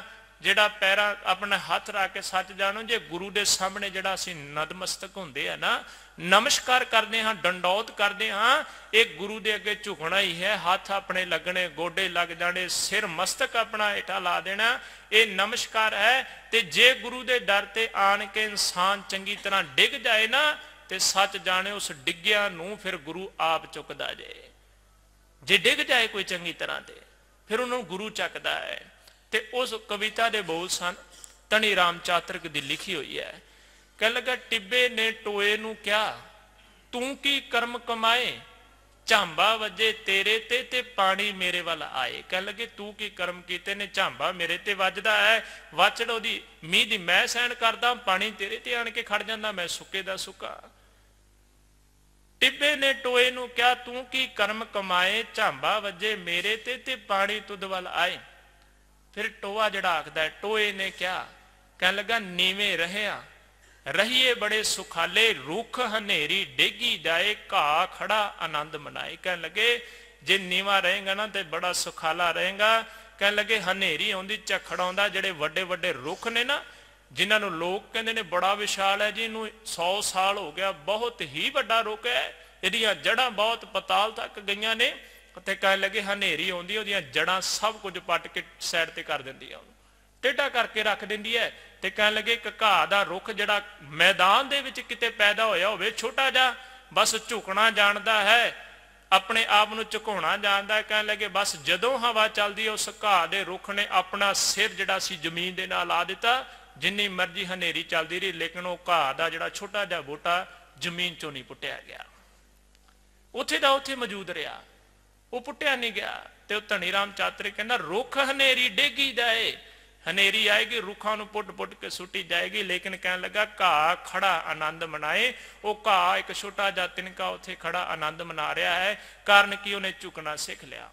जिहड़ा पैरा अपने हाथ रख के, सच जानो जे गुरु के सामने जिहड़ा असीं नतमस्तक हुंदे आ ना, नमस्कार करते हाँ, डंडौत करते हाँ, एक गुरु के अगे झुकना ही है। हाथ अपने लगने, गोडे लग जाने, सिर मस्तक अपना हेठा ला देना, ये नमस्कार है। ते जे गुरु के डर ते आन के इंसान चंगी तरह डिग जाए ना, तो सच जाने उस डिग्गिया नूं फिर गुरु आप चुकदा जे। जे डिग जाए कोई चंगी तरह ते फिर उन्होंने गुरु चकदा है। ते उस कविता के बोल सन धनी राम चातरिक की लिखी हुई है। कह लगा टिब्बे ने टोए नूं क्या, तू की कर्म कमाए, झांबा वजे तेरे ते पानी मेरे वाल आए। कह लगे तू की कर्म कीते ने, झांबा मेरे ते वजदा है, वचड़ ओदी मीह दी मैं सहन करदा, पानी तेरे ते आण के खड़ जांदा, मैं सुके दा सुका। टिब्बे ने टोए नूं क्या, तू की कर्म कमाए, झांबा वजे मेरे ते पानी तुद वाल आए। फिर टोआ जड़ा आखदा है, टोए ने क्या, कह लगा नीवे रहिया रहिए बड़े सुखाले, रुख हनेरी डेगी जाए, घा खड़ा आनंद मनाए। कह लगे जे नीवा रहेगा ना तो बड़ा सुखाला रहेगा। कह लगे हनेरी आउंदी, झखड़ आउंदा, जिहड़े वड्डे वड्डे रुख ने ना, जिन्होंने लोग कहते हैं बड़ा विशाल है जी, इनू 100 साल हो गया, बहुत ही वड्डा रुख है, इहदियां जड़ां बहुत पताल तक गईयां ने। ते कह लगे हनेरी आउंदी, ओहदियां जड़ां सब कुछ पट के साइड ते कर दिंदी है, टेढ़ा करके रख दिंदी है, ਤੇ ਕਹਿਣ ਲੱਗੇ ਇੱਕ ਘਾਹ ਦਾ ਰੁੱਖ ਜਿਹੜਾ ਮੈਦਾਨ ਦੇ ਵਿੱਚ ਕਿਤੇ ਪੈਦਾ ਹੋਇਆ ਹੋਵੇ, ਛੋਟਾ ਜਿਹਾ, ਬਸ ਝੁਕਣਾ ਜਾਣਦਾ ਹੈ, ਆਪਣੇ ਆਪ ਨੂੰ ਝੁਕਾਉਣਾ ਜਾਣਦਾ ਹੈ। ਕਹਿਣ ਲੱਗੇ ਬਸ ਜਦੋਂ ਹਵਾ ਚੱਲਦੀ ਉਸ ਘਾਹ ਦੇ ਰੁੱਖ ਨੇ ਆਪਣਾ ਸਿਰ ਜਿਹੜਾ ਸੀ ਜ਼ਮੀਨ ਦੇ ਨਾਲ ਲਾ ਦਿੱਤਾ, ਜਿੰਨੀ ਮਰਜ਼ੀ ਹਨੇਰੀ ਚੱਲਦੀ ਰਹੀ, ਲੇਕਿਨ ਉਹ ਘਾਹ ਦਾ ਜਿਹੜਾ ਛੋਟਾ ਜਿਹਾ ਬੂਟਾ ਜ਼ਮੀਨ ਚੋਂ ਨਹੀਂ ਪੁੱਟਿਆ ਗਿਆ, ਉੱਥੇ ਦਾ ਉੱਥੇ ਮੌਜੂਦ ਰਿਹਾ, ਉਹ ਪੁੱਟਿਆ ਨਹੀਂ ਗਿਆ। ਤੇ ਉਹ ਧਨੀ ਰਾਮ ਚਾਤਰੇ ਕਹਿੰਦਾ ਰੁੱਖ ਹਨੇਰੀ ਡੇਗੀ ਜਾਏ, ਹਨੇਰੀ ਆਏਗੀ ਰੁੱਖਾਂ ਨੂੰ ਪੁੱਟ ਪੁੱਟ ਕੇ ਸੁੱਟੀ ਜਾਏਗੀ, ਲੇਕਿਨ ਕਹਿਣ ਲੱਗਾ ਘਾਹ ਖੜਾ ਆਨੰਦ ਮਨਾਏ। ਉਹ ਘਾਹ ਇੱਕ ਛੋਟਾ ਜਿਹਾ ਤਿਨਕਾ ਉੱਥੇ ਖੜਾ ਆਨੰਦ ਮਨਾ ਰਿਹਾ ਹੈ, ਕਾਰਨ ਕੀ ਉਹਨੇ ਝੁਕਣਾ ਸਿੱਖ ਲਿਆ।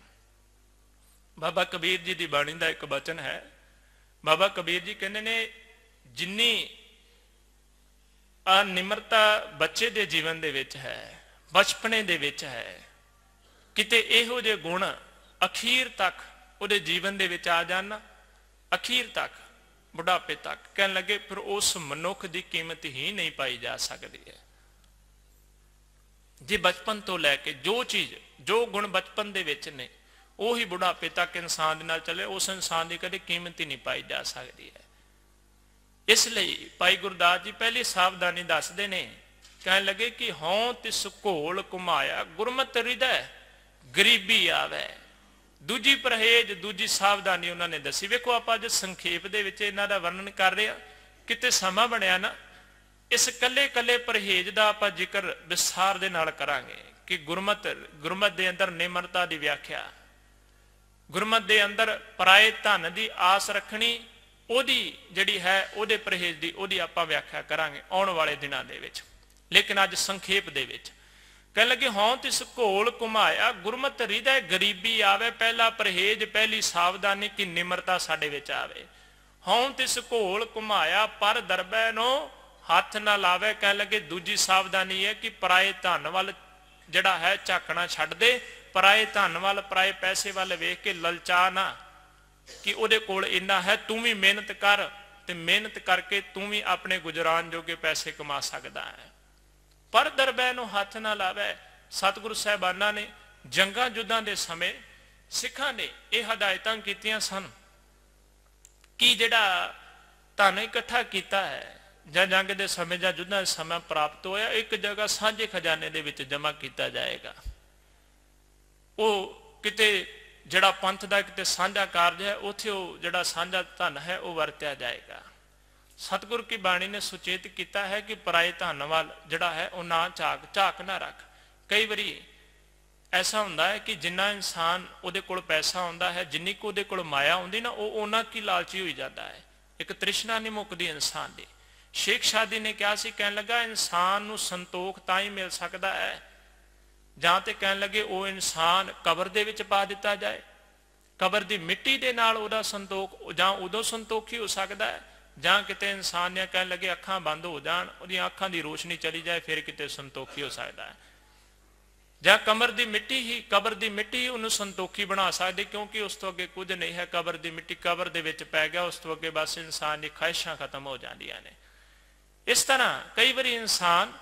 ਬਾਬਾ ਕਬੀਰ ਜੀ ਦੀ ਬਾਣੀ ਦਾ ਇੱਕ ਬਚਨ ਹੈ, ਬਾਬਾ ਕਬੀਰ ਜੀ ਕਹਿੰਦੇ ਨੇ ਜਿੰਨੀ ਨਿਮਰਤਾ ਬੱਚੇ ਦੇ ਜੀਵਨ ਦੇ ਵਿੱਚ ਹੈ, ਬਚਪਨੇ ਦੇ ਵਿੱਚ ਹੈ, ਕਿਤੇ ਇਹੋ ਜਿਹੇ ਗੁਣ ਅਖੀਰ ਤੱਕ ਉਹਦੇ ਜੀਵਨ ਦੇ ਵਿੱਚ ਆ ਜਾਣ, ਅਖੀਰ ਤੱਕ ਬੁਢਾਪੇ ਤੱਕ, ਕਹਿਣ ਲੱਗੇ ਫਿਰ ਉਸ ਮਨੁੱਖ ਦੀ ਕੀਮਤ ਹੀ ਨਹੀਂ ਪਾਈ ਜਾ ਸਕਦੀ ਹੈ। ਜੇ ਬਚਪਨ ਤੋਂ ਲੈ ਕੇ ਜੋ ਚੀਜ਼, ਜੋ ਗੁਣ ਬਚਪਨ ਦੇ ਵਿੱਚ ਨੇ, ਉਹੀ ਬੁਢਾਪੇ ਤੱਕ ਇਨਸਾਨ ਦੇ ਨਾਲ ਚੱਲੇ, ਉਸ ਇਨਸਾਨ ਦੀ ਕਦੇ ਕੀਮਤ ਹੀ ਨਹੀਂ ਪਾਈ ਜਾ ਸਕਦੀ ਹੈ। ਇਸ ਲਈ ਭਾਈ ਗੁਰਦਾਸ ਜੀ ਪਹਿਲੀ ਸਾਵਧਾਨੀ ਦੱਸਦੇ ਨੇ, ਕਹਿਣ ਲੱਗੇ ਕਿ ਹਉ ਤਿਸ ਘੋਲ ਘੁਮਾਇਆ ਗੁਰਮਤਿ ਹਿਰਦੈ ਗਰੀਬੀ ਆਵੇ। ਦੂਜੀ ਪਰਹੇਜ, ਦੂਜੀ ਸਾਵਧਾਨੀ ਉਹਨਾਂ ਨੇ ਦੱਸੀ। ਵੇਖੋ ਆਪਾਂ ਅੱਜ ਸੰਖੇਪ ਦੇ ਵਿੱਚ ਇਹਨਾਂ ਦਾ ਵਰਣਨ ਕਰ ਰਹੇ ਹਾਂ, ਕਿਤੇ ਸਮਾਂ ਬਣਿਆ ਨਾ, ਇਸ ਕੱਲੇ ਕੱਲੇ ਪਰਹੇਜ ਦਾ ਆਪਾਂ ਜ਼ਿਕਰ ਵਿਸਥਾਰ ਦੇ ਨਾਲ ਕਰਾਂਗੇ ਕਿ ਗੁਰਮਤਿ ਦੇ ਅੰਦਰ ਨਿਮਰਤਾ ਦੀ ਵਿਆਖਿਆ, ਗੁਰਮਤਿ ਦੇ ਅੰਦਰ ਪਰਾਏ ਧਨ ਦੀ ਆਸ ਰੱਖਣੀ, ਉਹਦੀ ਜਿਹੜੀ ਹੈ ਉਹਦੇ ਪਰਹੇਜ ਦੀ, ਉਹਦੀ ਆਪਾਂ ਵਿਆਖਿਆ ਕਰਾਂਗੇ ਆਉਣ ਵਾਲੇ ਦਿਨਾਂ ਦੇ ਵਿੱਚ। ਲੇਕਿਨ ਅੱਜ ਸੰਖੇਪ ਦੇ ਵਿੱਚ ਕਹਿਣ ਲੱਗੇ ਹਉ ਤਿਸ ਘੋਲ ਘੁਮਾਇਆ ਗੁਰਮਤਿ ਹਿਰਦੈ ਗਰੀਬੀ ਆਵੇ। ਪਹਿਲਾ ਪਰਹੇਜ, ਪਹਿਲੀ ਸਾਵਧਾਨੀ ਕਿ ਨਿਮਰਤਾ ਸਾਡੇ ਵਿੱਚ ਆਵੇ। ਹਉ ਤਿਸ ਘੋਲ ਘੁਮਾਇਆ ਪਰ ਦਰਬੈ ਨੂੰ ਹੱਥ ਨਾ ਲਾਵੇ। ਕਹਿਣ ਲੱਗੇ ਦੂਜੀ ਸਾਵਧਾਨੀ ਹੈ ਕਿ ਪਰਾਏ ਧਨ ਵੱਲ ਜਿਹੜਾ ਹੈ ਝਾਕਣਾ ਛੱਡ ਦੇ, ਪਰਾਏ ਧਨ ਵੱਲ, ਪਰਾਏ ਪੈਸੇ ਵੱਲ ਵੇਖ ਕੇ ਲਲਚਾ ਨਾ ਕਿ ਉਹਦੇ ਕੋਲ ਇੰਨਾ ਹੈ, ਤੂੰ ਵੀ ਮਿਹਨਤ ਕਰ ਤੇ ਮਿਹਨਤ ਕਰਕੇ ਤੂੰ ਵੀ ਆਪਣੇ ਗੁਜ਼ਰਾਨ ਜੋਗੇ ਪੈਸੇ ਕਮਾ ਸਕਦਾ ਹੈ। ਪਰ ਦਰਬੈ ਨੂੰ ਹੱਥ ਨਾ ਲਾਵੇ। ਸਤਿਗੁਰੂ ਸਾਹਿਬਾਨਾਂ ਨੇ ਜੰਗਾਂ ਯੁੱਧਾਂ ਦੇ ਸਮੇਂ ਸਿੱਖਾਂ ਨੇ ਇਹ ਹਦਾਇਤਾਂ ਕੀਤੀਆਂ ਸਨ ਕਿ ਜਿਹੜਾ ਧਨ ਇਕੱਠਾ ਕੀਤਾ ਹੈ ਜਾਂ ਜੰਗ ਦੇ ਸਮੇਂ ਜਾਂ ਯੁੱਧਾਂ ਦੇ ਸਮੇਂ ਪ੍ਰਾਪਤ ਹੋਇਆ, ਇੱਕ ਜਗ੍ਹਾ ਸਾਂਝੇ ਖਜ਼ਾਨੇ ਦੇ ਵਿੱਚ ਜਮ੍ਹਾਂ ਕੀਤਾ ਜਾਏਗਾ। ਉਹ ਕਿਤੇ ਜਿਹੜਾ ਪੰਥ ਦਾ ਕਿਤੇ ਸਾਂਝਾ ਕਾਰਜ ਹੈ, ਉੱਥੇ ਉਹ ਜਿਹੜਾ ਸਾਂਝਾ ਧਨ ਹੈ ਉਹ ਵਰਤਿਆ ਜਾਏਗਾ। ਸਤਿਗੁਰ ਕੀ ਬਾਣੀ ਨੇ ਸੁਚੇਤ ਕੀਤਾ ਹੈ ਕਿ ਪਰਾਏ ਧਨ ਵੱਲ ਜਿਹੜਾ ਹੈ ਉਹ ਨਾ ਝਾਕ ਨਾ ਰੱਖ। ਕਈ ਵਾਰੀ ਐਸਾ ਹੁੰਦਾ ਹੈ ਕਿ ਜਿੰਨਾ ਇਨਸਾਨ ਉਹਦੇ ਕੋਲ ਪੈਸਾ ਆਉਂਦਾ ਹੈ, ਜਿੰਨੀ ਕੁ ਉਹਦੇ ਕੋਲ ਮਾਇਆ ਆਉਂਦੀ ਨਾ, ਉਹ ਉਹਨਾਂ ਕੀ ਲਾਲਚੀ ਹੋਈ ਜਾਂਦਾ ਹੈ। ਇੱਕ ਤ੍ਰਿਸ਼ਨਾ ਨਹੀਂ ਮੁੱਕਦੀ ਇਨਸਾਨ ਦੀ। ਸ਼ੇਖ ਸ਼ਾਦੀ ਨੇ ਕਿਹਾ ਸੀ, ਕਹਿਣ ਲੱਗਾ ਇਨਸਾਨ ਨੂੰ ਸੰਤੋਖ ਤਾਂ ਹੀ ਮਿਲ ਸਕਦਾ ਹੈ ਜਾਂ ਤੇ ਕਹਿਣ ਲੱਗੇ ਉਹ ਇਨਸਾਨ ਕਬਰ ਦੇ ਵਿੱਚ ਪਾ ਦਿੱਤਾ ਜਾਏ, ਕਬਰ ਦੀ ਮਿੱਟੀ ਦੇ ਨਾਲ ਉਹਦਾ ਸੰਤੋਖ, ਜਾਂ ਉਦੋਂ ਸੰਤੋਖੀ ਹੋ ਸਕਦਾ ਹੈ, ਜਾਂ ਕਿਤੇ ਇਨਸਾਨ ਨੇ ਕਹਿਣ ਲੱਗੇ ਅੱਖਾਂ ਬੰਦ ਹੋ ਜਾਣ, ਉਹਦੀਆਂ ਅੱਖਾਂ ਦੀ ਰੋਸ਼ਨੀ ਚਲੀ ਜਾਏ, ਫਿਰ ਕਿਤੇ ਸੰਤੋਖੀ ਹੋ ਸਕਦਾ ਹੈ। ਜਾਂ ਕਬਰ ਦੀ ਮਿੱਟੀ ਉਹਨੂੰ ਸੰਤੋਖੀ ਬਣਾ ਸਕਦੀ, ਕਿਉਂਕਿ ਉਸ ਤੋਂ ਅੱਗੇ ਕੁਝ ਨਹੀਂ ਹੈ। ਕਬਰ ਦੀ ਮਿੱਟੀ ਕਬਰ ਦੇ ਵਿੱਚ ਪੈ ਗਿਆ, ਉਸ ਤੋਂ ਅੱਗੇ ਬਸ ਇਨਸਾਨ ਦੀ ਖਾਹਿਸ਼ਾਂ ਖਤਮ ਹੋ ਜਾਂਦੀਆਂ ਨੇ। ਇਸ ਤਰ੍ਹਾਂ ਕਈ ਵਾਰੀ ਇਨਸਾਨ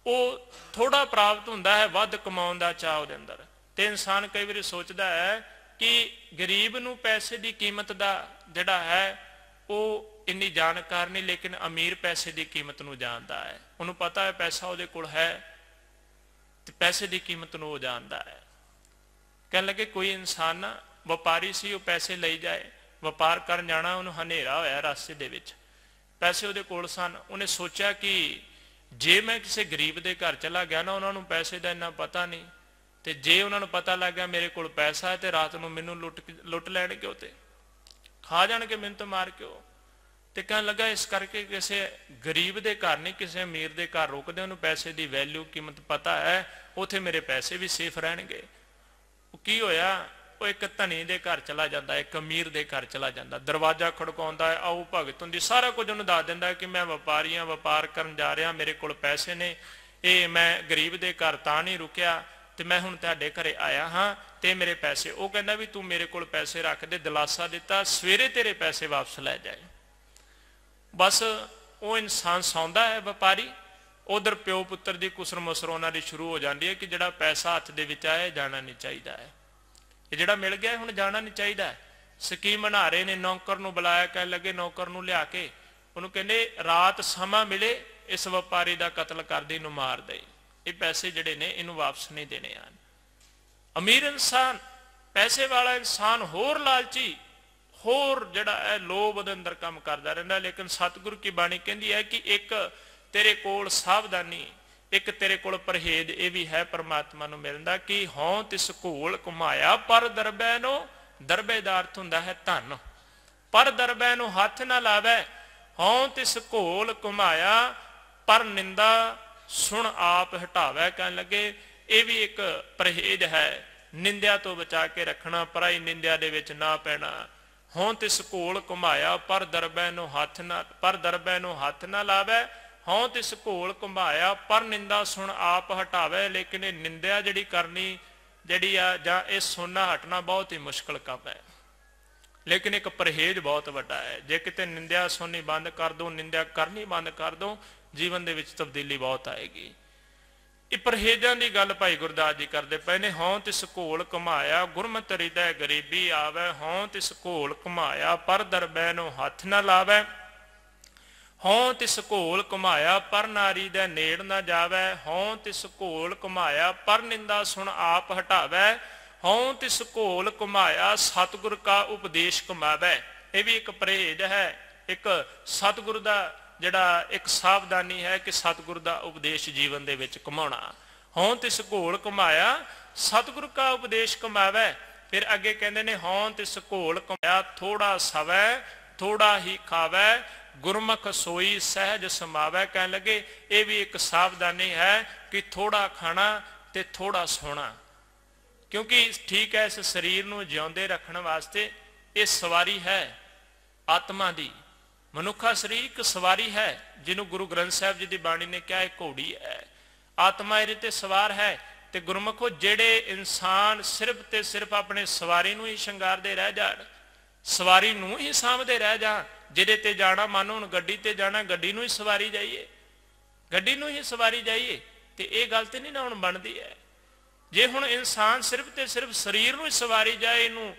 ਉਹ ਥੋੜਾ ਪ੍ਰਾਪਤ ਹੁੰਦਾ ਹੈ, ਵੱਧ ਕਮਾਉਣ ਦਾ ਚਾਅ ਉਹਦੇ ਅੰਦਰ, ਤੇ ਇਨਸਾਨ ਕਈ ਵਾਰੀ ਸੋਚਦਾ ਹੈ ਕਿ ਗਰੀਬ ਨੂੰ ਪੈਸੇ ਦੀ ਕੀਮਤ ਦਾ ਜਿਹੜਾ ਹੈ ਉਹ ਇੰਨੀ ਜਾਣਕਾਰ ਨਹੀਂ, ਲੇਕਿਨ ਅਮੀਰ ਪੈਸੇ ਦੀ ਕੀਮਤ ਨੂੰ ਜਾਣਦਾ ਹੈ। ਉਹਨੂੰ ਪਤਾ ਹੈ ਪੈਸਾ ਉਹਦੇ ਕੋਲ ਹੈ ਤੇ ਪੈਸੇ ਦੀ ਕੀਮਤ ਨੂੰ ਉਹ ਜਾਣਦਾ ਹੈ। ਕਹਿਣ ਲੱਗੇ ਕੋਈ ਇਨਸਾਨ ਨਾ ਵਪਾਰੀ ਸੀ, ਉਹ ਪੈਸੇ ਲਈ ਜਾਏ, ਵਪਾਰ ਕਰਨ ਜਾਣਾ, ਉਹਨੂੰ ਹਨੇਰਾ ਹੋਇਆ ਰਸਤੇ ਦੇ ਵਿੱਚ, ਪੈਸੇ ਉਹਦੇ ਕੋਲ ਸਨ। ਉਹਨੇ ਸੋਚਿਆ ਕਿ ਜੇ ਮੈਂ ਕਿਸੇ ਗਰੀਬ ਦੇ ਘਰ ਚਲਾ ਗਿਆ ਨਾ, ਉਹਨਾਂ ਨੂੰ ਪੈਸੇ ਦਾ ਇੰਨਾ ਪਤਾ ਨਹੀਂ, ਤੇ ਜੇ ਉਹਨਾਂ ਨੂੰ ਪਤਾ ਲੱਗ ਗਿਆ ਮੇਰੇ ਕੋਲ ਪੈਸਾ ਹੈ ਤੇ ਰਾਤ ਨੂੰ ਮੈਨੂੰ ਲੁੱਟ ਲੈਣਗੇ, ਤੇ ਖਾ ਜਾਣਗੇ ਮੈਨੂੰ ਤਾਂ ਮਾਰ ਕੇ ਉਹ। ਤੇ ਕਹਿਣ ਲੱਗਾ ਇਸ ਕਰਕੇ ਕਿਸੇ ਗਰੀਬ ਦੇ ਘਰ ਨਹੀਂ, ਕਿਸੇ ਅਮੀਰ ਦੇ ਘਰ ਰੁਕਦੇ, ਉਹਨੂੰ ਪੈਸੇ ਦੀ ਵੈਲਿਊ, ਕੀਮਤ ਪਤਾ ਹੈ, ਉੱਥੇ ਮੇਰੇ ਪੈਸੇ ਵੀ ਸੇਫ ਰਹਿਣਗੇ। ਉਹ ਕੀ ਹੋਇਆ, ਉਹ ਇੱਕ ਧਨੀ ਦੇ ਘਰ ਚਲਾ ਜਾਂਦਾ, ਇੱਕ ਅਮੀਰ ਦੇ ਘਰ ਚਲਾ ਜਾਂਦਾ, ਦਰਵਾਜ਼ਾ ਖੜਕਾਉਂਦਾ ਹੈ, ਆਓ ਭਗਤ ਹੁੰਦੀ, ਸਾਰਾ ਕੁਝ ਉਹਨੂੰ ਦੱਸ ਦਿੰਦਾ ਕਿ ਮੈਂ ਵਪਾਰੀ ਹਾਂ, ਵਪਾਰ ਕਰਨ ਜਾ ਰਿਹਾ, ਮੇਰੇ ਕੋਲ ਪੈਸੇ ਨੇ, ਇਹ ਮੈਂ ਗਰੀਬ ਦੇ ਘਰ ਤਾਂ ਨਹੀਂ ਰੁਕਿਆ ਤੇ ਮੈਂ ਹੁਣ ਤੁਹਾਡੇ ਘਰੇ ਆਇਆ ਹਾਂ ਤੇ ਮੇਰੇ ਪੈਸੇ। ਉਹ ਕਹਿੰਦਾ ਵੀ ਤੂੰ ਮੇਰੇ ਕੋਲ ਪੈਸੇ ਰੱਖ ਦੇ, ਦਿਲਾਸਾ ਦਿੱਤਾ, ਸਵੇਰੇ ਤੇਰੇ ਪੈਸੇ ਵਾਪਸ ਲੈ ਜਾਏ। ਬਸ ਉਹ ਇਨਸਾਨ ਸੌਂਦਾ ਹੈ ਵਪਾਰੀ, ਉਧਰ ਪਿਓ ਪੁੱਤਰ ਦੀ ਕੁਸਰ ਮੁਸਰ ਉਹਨਾਂ ਦੀ ਸ਼ੁਰੂ ਹੋ ਜਾਂਦੀ ਹੈ ਕਿ ਜਿਹੜਾ ਪੈਸਾ ਹੱਥ ਦੇ ਵਿੱਚ ਆਇਆ ਜਾਣਾ ਨਹੀਂ ਚਾਹੀਦਾ ਹੈ, ਇਹ ਜਿਹੜਾ ਮਿਲ ਗਿਆ ਹੁਣ ਜਾਣਾ ਨਹੀਂ ਚਾਹੀਦਾ। ਸਕੀਮ ਬਣਾ ਰਹੇ ਨੇ, ਨੌਕਰ ਨੂੰ ਬੁਲਾਇਆ, ਕਹਿਣ ਲੱਗੇ ਨੌਕਰ ਨੂੰ ਲਿਆ ਕੇ ਉਹਨੂੰ ਕਹਿੰਦੇ ਰਾਤ ਸਮਾਂ ਮਿਲੇ ਇਸ ਵਪਾਰੀ ਦਾ ਕਤਲ ਕਰਦੀ ਇਹਨੂੰ ਮਾਰ ਦੇ, ਇਹ ਪੈਸੇ ਜਿਹੜੇ ਨੇ ਇਹਨੂੰ ਵਾਪਸ ਨਹੀਂ ਦੇਣੇ ਹਨ। ਅਮੀਰ ਇਨਸਾਨ, ਪੈਸੇ ਵਾਲਾ ਇਨਸਾਨ ਹੋਰ ਲਾਲਚੀ, ਹੋਰ ਜਿਹੜਾ ਹੈ ਲੋਭ ਦੇ ਅੰਦਰ ਕੰਮ ਕਰਦਾ ਰਹਿੰਦਾ। ਲੇਕਿਨ ਸਤਿਗੁਰੂ ਕੀ ਬਾਣੀ ਕਹਿੰਦੀ ਹੈ ਕਿ ਇੱਕ ਤੇਰੇ ਕੋਲ ਸਾਵਧਾਨੀ, ਇੱਕ ਤੇਰੇ ਕੋਲ ਪਰਹੇਜ਼ ਇਹ ਵੀ ਹੈ ਪਰਮਾਤਮਾ ਨੂੰ ਮਿਲਣ ਦਾ ਕਿ ਹਉ ਤਿਸ ਘੋਲ ਘੁਮਾਇਆ ਪਰ ਦਰਬੈ ਨੂੰ, ਦਰਬੇ ਦਾ ਅਰਥ ਹੁੰਦਾ ਹੈ ਧਨ, ਪਰ ਦਰਬੈ ਨੂੰ ਹੱਥ ਨਾ ਲਾਵੇ, ਹਉ ਤਿਸ ਘੋਲ ਘੁਮਾਇਆ ਪਰ ਨਿੰਦਾ ਸੁਣ ਆਪ ਹਟਾਵੇ। ਕਹਿਣ ਲੱਗੇ ਇਹ ਵੀ ਇੱਕ ਪਰਹੇਜ਼ ਹੈ, ਨਿੰਦਿਆ ਤੋਂ ਬਚਾ ਕੇ ਰੱਖਣਾ, ਪਰਾਈ ਨਿੰਦਿਆ ਦੇ ਵਿੱਚ ਨਾ ਪੈਣਾ। ਹਉ ਤਿਸ ਘੋਲ ਘੁਮਾਇਆ ਪਰ ਦਰਬੈ ਨੂੰ ਹੱਥ ਨਾ, ਪਰ ਦਰਬੈ ਨੂੰ ਹੱਥ ਨਾ ਲਾਵੇ, ਹਉ ਤਿਸ ਘੋਲ ਘੁਮਾਇਆ ਪਰ ਨਿੰਦਾ ਸੁਣ ਆਪ ਹਟਾਵੇ। ਲੇਕਿਨ ਇਹ ਨਿੰਦਿਆ ਜਿਹੜੀ ਕਰਨੀ ਜਿਹੜੀ ਆ ਜਾਂ ਇਹ ਸੁਣਨਾ ਹਟਣਾ ਬਹੁਤ ਹੀ ਮੁਸ਼ਕਲ ਕੰਮ ਹੈ। ਲੇਕਿਨ ਇੱਕ ਪਰਹੇਜ਼ ਬਹੁਤ ਵੱਡਾ ਹੈ। ਜੇ ਕਿਤੇ ਨਿੰਦਿਆ ਸੁਣਨੀ ਬੰਦ ਕਰ ਦੋ, ਨਿੰਦਿਆ ਕਰਨੀ ਬੰਦ ਕਰ ਦੋ, ਜੀਵਨ ਦੇ ਵਿੱਚ ਤਬਦੀਲੀ ਬਹੁਤ ਆਏਗੀ। ਇਹ ਪਰਹੇਜ਼ਾਂ ਦੀ ਗੱਲ ਭਾਈ ਗੁਰਦਾਸ ਜੀ ਕਰਦੇ ਪਏ ਨੇ। ਹਉ ਤਿਸ ਘੋਲ ਘੁਮਾਇਆ ਗੁਰਮਤਿ ਹਿਰਦੈ ਗਰੀਬੀ ਆਵੇ, ਹਉ ਤਿਸ ਘੋਲ ਘੁਮਾਇਆ ਪਰ ਦਰਬੈ ਨੂੰ ਹੱਥ ਨਾ ਲਾਵੇ, ਹਉ ਤਿਸ ਘੋਲ ਘੁਮਾਇਆ ਪਰ ਨਾਰੀ ਦੇ ਨੇੜ ਨਾ ਜਾਵੇ, ਹਉ ਤਿਸ ਘੋਲ ਘੁਮਾਇਆ ਪਰ ਨਿੰਦਾ ਸੁਣ ਆਪ ਹਟਾਵੇ, ਹਉ ਤਿਸ ਘੋਲ ਘੁਮਾਇਆ ਸਤਿਗੁਰ ਕਾ ਉਪਦੇਸ਼ ਕਮਾਵੇ। ਇਹ ਵੀ ਇੱਕ ਪਰਹੇਜ਼ ਹੈ, ਇੱਕ ਸਤਿਗੁਰ ਦਾ ਜਿਹੜਾ ਇੱਕ ਸਾਵਧਾਨੀ ਹੈ ਕਿ ਸਤਿਗੁਰ ਦਾ ਉਪਦੇਸ਼ ਜੀਵਨ ਦੇ ਵਿੱਚ ਘੁਮਾਉਣਾ। ਹਉ ਤਿਸ ਘੋਲ ਘੁਮਾਇਆ ਸਤਿਗੁਰ ਕਾ ਉਪਦੇਸ਼ ਕਮਾਵੇ। ਫਿਰ ਅੱਗੇ ਕਹਿੰਦੇ ਨੇ ਹਉ ਤਿਸ ਘੋਲ ਘੁਮਾਇਆ ਥੋੜਾ ਸਵੈ ਥੋੜਾ ਹੀ ਖਾਵੇ, ਗੁਰਮੁਖ ਸੋਈ ਸਹਿਜ ਸਮਾਵੇ। ਕਹਿਣ ਲੱਗੇ ਇਹ ਵੀ ਇੱਕ ਸਾਵਧਾਨੀ ਹੈ ਕਿ ਥੋੜਾ ਖਾਣਾ ਤੇ ਥੋੜਾ ਸੋਣਾ, ਕਿਉਂਕਿ ਠੀਕ ਹੈ ਇਸ ਸਰੀਰ ਨੂੰ ਜਿਉਂਦੇ ਰੱਖਣ ਵਾਸਤੇ ਇਹ ਸਵਾਰੀ ਹੈ ਆਤਮਾ ਦੀ। ਮਨੁੱਖਾ ਸਰੀਰ ਇੱਕ ਸਵਾਰੀ ਹੈ, ਜਿਹਨੂੰ ਗੁਰੂ ਗ੍ਰੰਥ ਸਾਹਿਬ ਜੀ ਦੀ ਬਾਣੀ ਨੇ ਕਿਹਾ ਇਹ ਘੋੜੀ ਹੈ, ਆਤਮਾ ਇਹਦੇ ਤੇ ਸਵਾਰ ਹੈ। ਤੇ ਗੁਰਮੁਖੋ ਜਿਹੜੇ ਇਨਸਾਨ ਸਿਰਫ ਤੇ ਸਿਰਫ ਆਪਣੇ ਸਵਾਰੀ ਨੂੰ ਹੀ ਸ਼ਿੰਗਾਰਦੇ ਰਹਿ ਜਾਣ, ਸਵਾਰੀ ਨੂੰ ਹੀ ਸਾਂਭਦੇ ਰਹਿ ਜਾਣ, ਜਿਹਦੇ ਤੇ ਜਾਣਾ ਮੰਨ ਹੁਣ ਗੱਡੀ ਤੇ ਜਾਣਾ, ਗੱਡੀ ਨੂੰ ਹੀ ਸਵਾਰੀ ਜਾਈਏ, ਗੱਡੀ ਨੂੰ ਹੀ ਸਵਾਰੀ ਜਾਈਏ, ਤੇ ਇਹ ਗੱਲ ਤੇ ਨਹੀਂ ਨਾ ਹੁਣ ਬਣਦੀ ਹੈ। ਜੇ ਹੁਣ ਇਨਸਾਨ ਸਿਰਫ ਤੇ ਸਿਰਫ ਸਰੀਰ ਨੂੰ ਹੀ ਸਵਾਰੀ ਜਾਏ, ਇਹਨੂੰ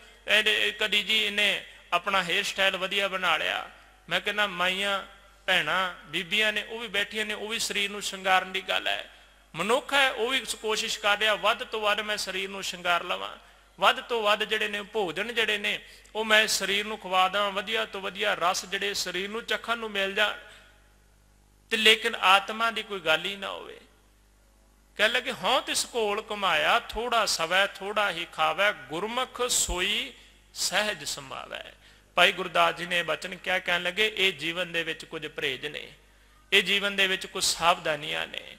ਕਦੀ ਜੀ ਇਹਨੇ ਆਪਣਾ ਹੇਅਰ ਸਟਾਈਲ ਵਧੀਆ ਬਣਾ ਲਿਆ, ਮੈਂ ਕਹਿੰਦਾ ਮਾਈਆਂ ਭੈਣਾਂ ਬੀਬੀਆਂ ਨੇ ਉਹ ਵੀ ਬੈਠੀਆਂ ਨੇ, ਉਹ ਵੀ ਸਰੀਰ ਨੂੰ ਸ਼ਿੰਗਾਰਨ ਦੀ ਗੱਲ ਹੈ। ਮਨੁੱਖ ਹੈ ਉਹ ਵੀ ਕੋਸ਼ਿਸ਼ ਕਰ ਰਿਹਾ ਵੱਧ ਤੋਂ ਵੱਧ ਮੈਂ ਸਰੀਰ ਨੂੰ ਸ਼ਿੰਗਾਰ ਲਵਾਂ, ਵੱਧ ਤੋਂ ਵੱਧ ਜਿਹੜੇ ਨੇ ਭੋਜਨ ਜਿਹੜੇ ਨੇ ਉਹ ਮੈਂ ਸਰੀਰ ਨੂੰ ਖਵਾ ਦੇਵਾਂ, ਵਧੀਆ ਤੋਂ ਵਧੀਆ ਰਸ ਜਿਹੜੇ ਸਰੀਰ ਨੂੰ ਚੱਖਣ ਨੂੰ ਮਿਲ ਜਾਣ, ਤੇ ਲੇਕਿਨ ਆਤਮਾ ਦੀ ਕੋਈ ਗੱਲ ਹੀ ਨਾ ਹੋਵੇ। ਕਹਿ ਲੱਗੇ ਹਉ ਤਿਸ ਘੋਲ ਘੁਮਾਇਆ ਥੋੜਾ ਸਵੈ ਥੋੜਾ ਹੀ ਖਾਵੇ, ਗੁਰਮੁਖ ਸੋਈ ਸਹਿਜ ਸਮਾਵੇ। ਭਾਈ ਗੁਰਦਾਸ ਜੀ ਨੇ ਬਚਨ ਕਿਹਾ, ਕਹਿਣ ਲੱਗੇ ਇਹ ਜੀਵਨ ਦੇ ਵਿੱਚ ਕੁਝ ਪਰਹੇਜ਼ ਨੇ, ਇਹ ਜੀਵਨ ਦੇ ਵਿੱਚ ਕੁਝ ਸਾਵਧਾਨੀਆਂ ਨੇ।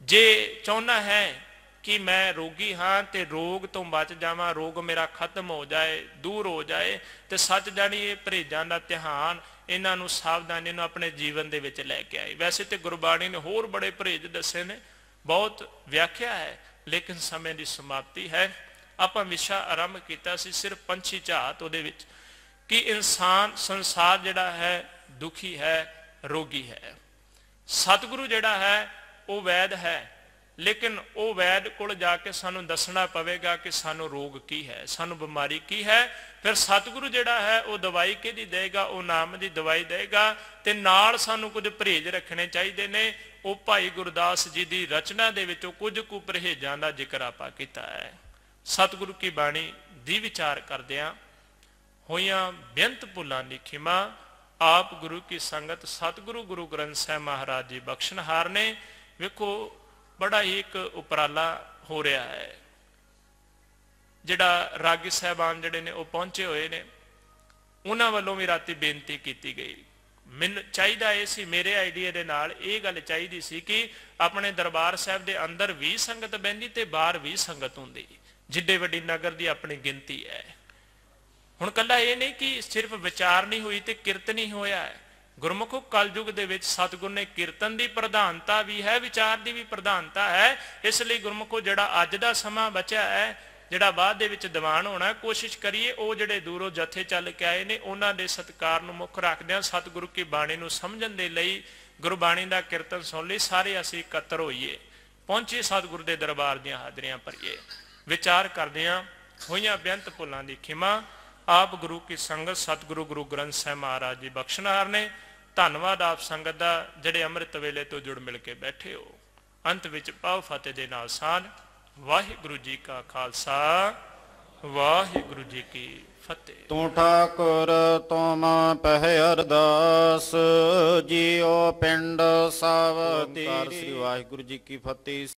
ਜੇ ਚਾਹੁੰਦਾ ਹੈ ਕਿ ਮੈਂ ਰੋਗੀ ਹਾਂ ਤੇ ਰੋਗ ਤੋਂ ਬਚ ਜਾਵਾਂ, ਰੋਗ ਮੇਰਾ ਖਤਮ ਹੋ ਜਾਏ, ਦੂਰ ਹੋ ਜਾਏ, ਤੇ ਸੱਚ ਜਾਣੀ ਇਹ ਪਰਹੇਜ਼ਾਂ ਦਾ ਧਿਆਨ, ਇਹਨਾਂ ਨੂੰ ਸਾਵਧਾਨੀ ਨੂੰ ਆਪਣੇ ਜੀਵਨ ਦੇ ਵਿੱਚ ਲੈ ਕੇ ਆਏ। ਵੈਸੇ ਤੇ ਗੁਰਬਾਣੀ ਨੇ ਹੋਰ ਬੜੇ ਪਰਹੇਜ਼ ਦੱਸੇ ਨੇ, ਬਹੁਤ ਵਿਆਖਿਆ ਹੈ, ਲੇਕਿਨ ਸਮੇਂ ਦੀ ਸਮਾਪਤੀ ਹੈ। ਆਪਾਂ ਵਿਸ਼ਾ ਆਰੰਭ ਕੀਤਾ ਸੀ ਸਿਰਫ ਪੰਛੀ ਝਾਤ ਉਹਦੇ ਵਿੱਚ ਕਿ ਇਨਸਾਨ ਸੰਸਾਰ ਜਿਹੜਾ ਹੈ ਦੁਖੀ ਹੈ, ਰੋਗੀ ਹੈ। ਸਤਿਗੁਰੂ ਜਿਹੜਾ ਹੈ ਉਹ ਵੈਦ ਹੈ, ਲੇਕਿਨ ਉਹ ਵੈਦ ਕੋਲ ਜਾ ਕੇ ਸਾਨੂੰ ਦੱਸਣਾ ਪਵੇਗਾ ਕਿ ਸਾਨੂੰ ਰੋਗ ਕੀ ਹੈ, ਸਾਨੂੰ ਬਿਮਾਰੀ ਕੀ ਹੈ। ਫਿਰ ਸਤਿਗੁਰੂ ਜਿਹੜਾ ਹੈ ਉਹ ਦਵਾਈ ਕਿਹਦੀ ਦੇਗਾ, ਉਹ ਨਾਮ ਦੀ ਦਵਾਈ ਦੇਗਾ, ਤੇ ਨਾਲ ਸਾਨੂੰ ਕੁਝ ਪਰਹੇਜ਼ ਰੱਖਣੇ ਚਾਹੀਦੇ ਨੇ। ਉਹ ਭਾਈ ਗੁਰਦਾਸ ਜੀ ਦੀ ਰਚਨਾ ਦੇ ਵਿੱਚੋਂ ਕੁਝ ਕੁ ਪਰਹੇਜ਼ਾਂ ਦਾ ਜ਼ਿਕਰ ਆਪਾਂ ਕੀਤਾ ਹੈ। ਸਤਿਗੁਰੂ ਕੀ ਬਾਣੀ ਦੀ ਵਿਚਾਰ ਕਰਦਿਆਂ ਹੋਈਆਂ ਬੇਅੰਤ ਭੁੱਲਾਂ ਦੀ ਖਿਮਾ ਆਪ ਗੁਰੂ ਕੀ ਸੰਗਤ ਸਤਿਗੁਰੂ ਗੁਰੂ ਗ੍ਰੰਥ ਸਾਹਿਬ ਮਹਾਰਾਜ ਜੀ ਬਖਸ਼ਣਹਾਰ ਨੇ। ਵੇਖੋ ਬੜਾ ਹੀ ਇੱਕ ਉਪਰਾਲਾ ਹੋ ਰਿਹਾ ਹੈ, ਜਿਹੜਾ ਰਾਗੀ ਸਾਹਿਬਾਨ ਜਿਹੜੇ ਨੇ ਉਹ ਪਹੁੰਚੇ ਹੋਏ ਨੇ, ਉਹਨਾਂ ਵੱਲੋਂ ਵੀ ਰਾਤੀ ਬੇਨਤੀ ਕੀਤੀ ਗਈ। ਮੈਨੂੰ ਚਾਹੀਦਾ ਇਹ ਸੀ, ਮੇਰੇ ਆਈਡੀਆ ਦੇ ਨਾਲ ਇਹ ਗੱਲ ਚਾਹੀਦੀ ਸੀ ਕਿ ਆਪਣੇ ਦਰਬਾਰ ਸਾਹਿਬ ਦੇ ਅੰਦਰ ਵੀ ਸੰਗਤ ਬਹਿੰਦੀ ਤੇ ਬਾਹਰ ਵੀ ਸੰਗਤ ਹੁੰਦੀ, ਜਿੱਡੇ ਵੱਡੀ ਨਗਰ ਦੀ ਆਪਣੀ ਗਿਣਤੀ ਹੈ। ਹੁਣ ਕੱਲਾ ਇਹ ਨਹੀਂ ਕਿ ਸਿਰਫ ਵਿਚਾਰ ਨਹੀਂ ਹੋਈ ਤੇ ਕੀਰਤਨ ਹੀ ਹੋਇਆ ਹੈ। ਗੁਰਮੁਖੋ ਕਲਯੁਗ ਦੇ ਵਿੱਚ ਸਤਿਗੁਰ ਨੇ ਕੀਰਤਨ ਦੀ ਪ੍ਰਧਾਨਤਾ ਵੀ ਹੈ, ਵਿਚਾਰ ਦੀ ਵੀ ਪ੍ਰਧਾਨਤਾ ਹੈ। ਇਸ ਲਈ ਗੁਰਮੁਖੋ ਜਿਹੜਾ ਅੱਜ ਦਾ ਸਮਾਂ ਬਚਿਆ ਹੈ, ਜਿਹੜਾ ਬਾਅਦ ਦੇ ਵਿੱਚ ਦੀਵਾਨ ਹੋਣਾ, ਕੋਸ਼ਿਸ਼ ਕਰੀਏ ਉਹ ਜਿਹੜੇ ਦੂਰੋਂ ਜਥੇ ਚੱਲ ਕੇ ਆਏ ਨੇ ਉਹਨਾਂ ਦੇ ਸਤਿਕਾਰ ਨੂੰ ਮੁੱਖ ਰੱਖਦਿਆਂ ਸਤਿਗੁਰੂ ਕੀ ਬਾਣੀ ਨੂੰ ਸਮਝਣ ਦੇ ਲਈ, ਗੁਰਬਾਣੀ ਦਾ ਕੀਰਤਨ ਸੁਣ ਲਈ ਸਾਰੇ ਅਸੀਂ ਇਕੱਤਰ ਹੋਈਏ, ਪਹੁੰਚੀਏ ਸਤਿਗੁਰੂ ਦੇ ਦਰਬਾਰ ਦੀਆਂ ਹਾਜ਼ਰੀਆਂ ਭਰੀਏ। ਵਿਚਾਰ ਕਰਦਿਆਂ ਹੋਈਆਂ ਬੇਅੰਤ ਭੁੱਲਾਂ ਦੀ ਖਿਮਾ ਆਪ ਗੁਰੂ ਕੀ ਸੰਗਤ ਸਤਿਗੁਰੂ ਗੁਰੂ ਗ੍ਰੰਥ ਸਾਹਿਬ ਮਹਾਰਾਜ ਜੀ ਬਖਸ਼ਣਹਾਰ ਨੇ। ਧੰਨਵਾਦ ਆਪ ਸੰਗਤ ਦਾ ਜਿਹੜੇ ਅੰਮ੍ਰਿਤ ਵੇਲੇ ਤੋਂ ਜੁੜ ਮਿਲ ਕੇ ਬੈਠੇ ਹੋ। ਅੰਤ ਵਿੱਚ ਪਾਉ ਫਤਿਹ ਦੇ ਨਾਲ ਸਾਧ। ਵਾਹਿਗੁਰੂ ਜੀ ਕਾ ਖਾਲਸਾ, ਵਾਹਿਗੁਰੂ ਜੀ ਕੀ ਫਤਿਹ। ਤੂੰ ਠਾਕੁਰ ਤੁਮ ਪਹਿ ਅਰਦਾਸ, ਜੀਉ ਪਿੰਡ ਸਭ ਤੇਰੇ। ਸ੍ਰੀ ਵਾਹਿਗੁਰੂ ਜੀ ਕੀ ਫਤਿਹ।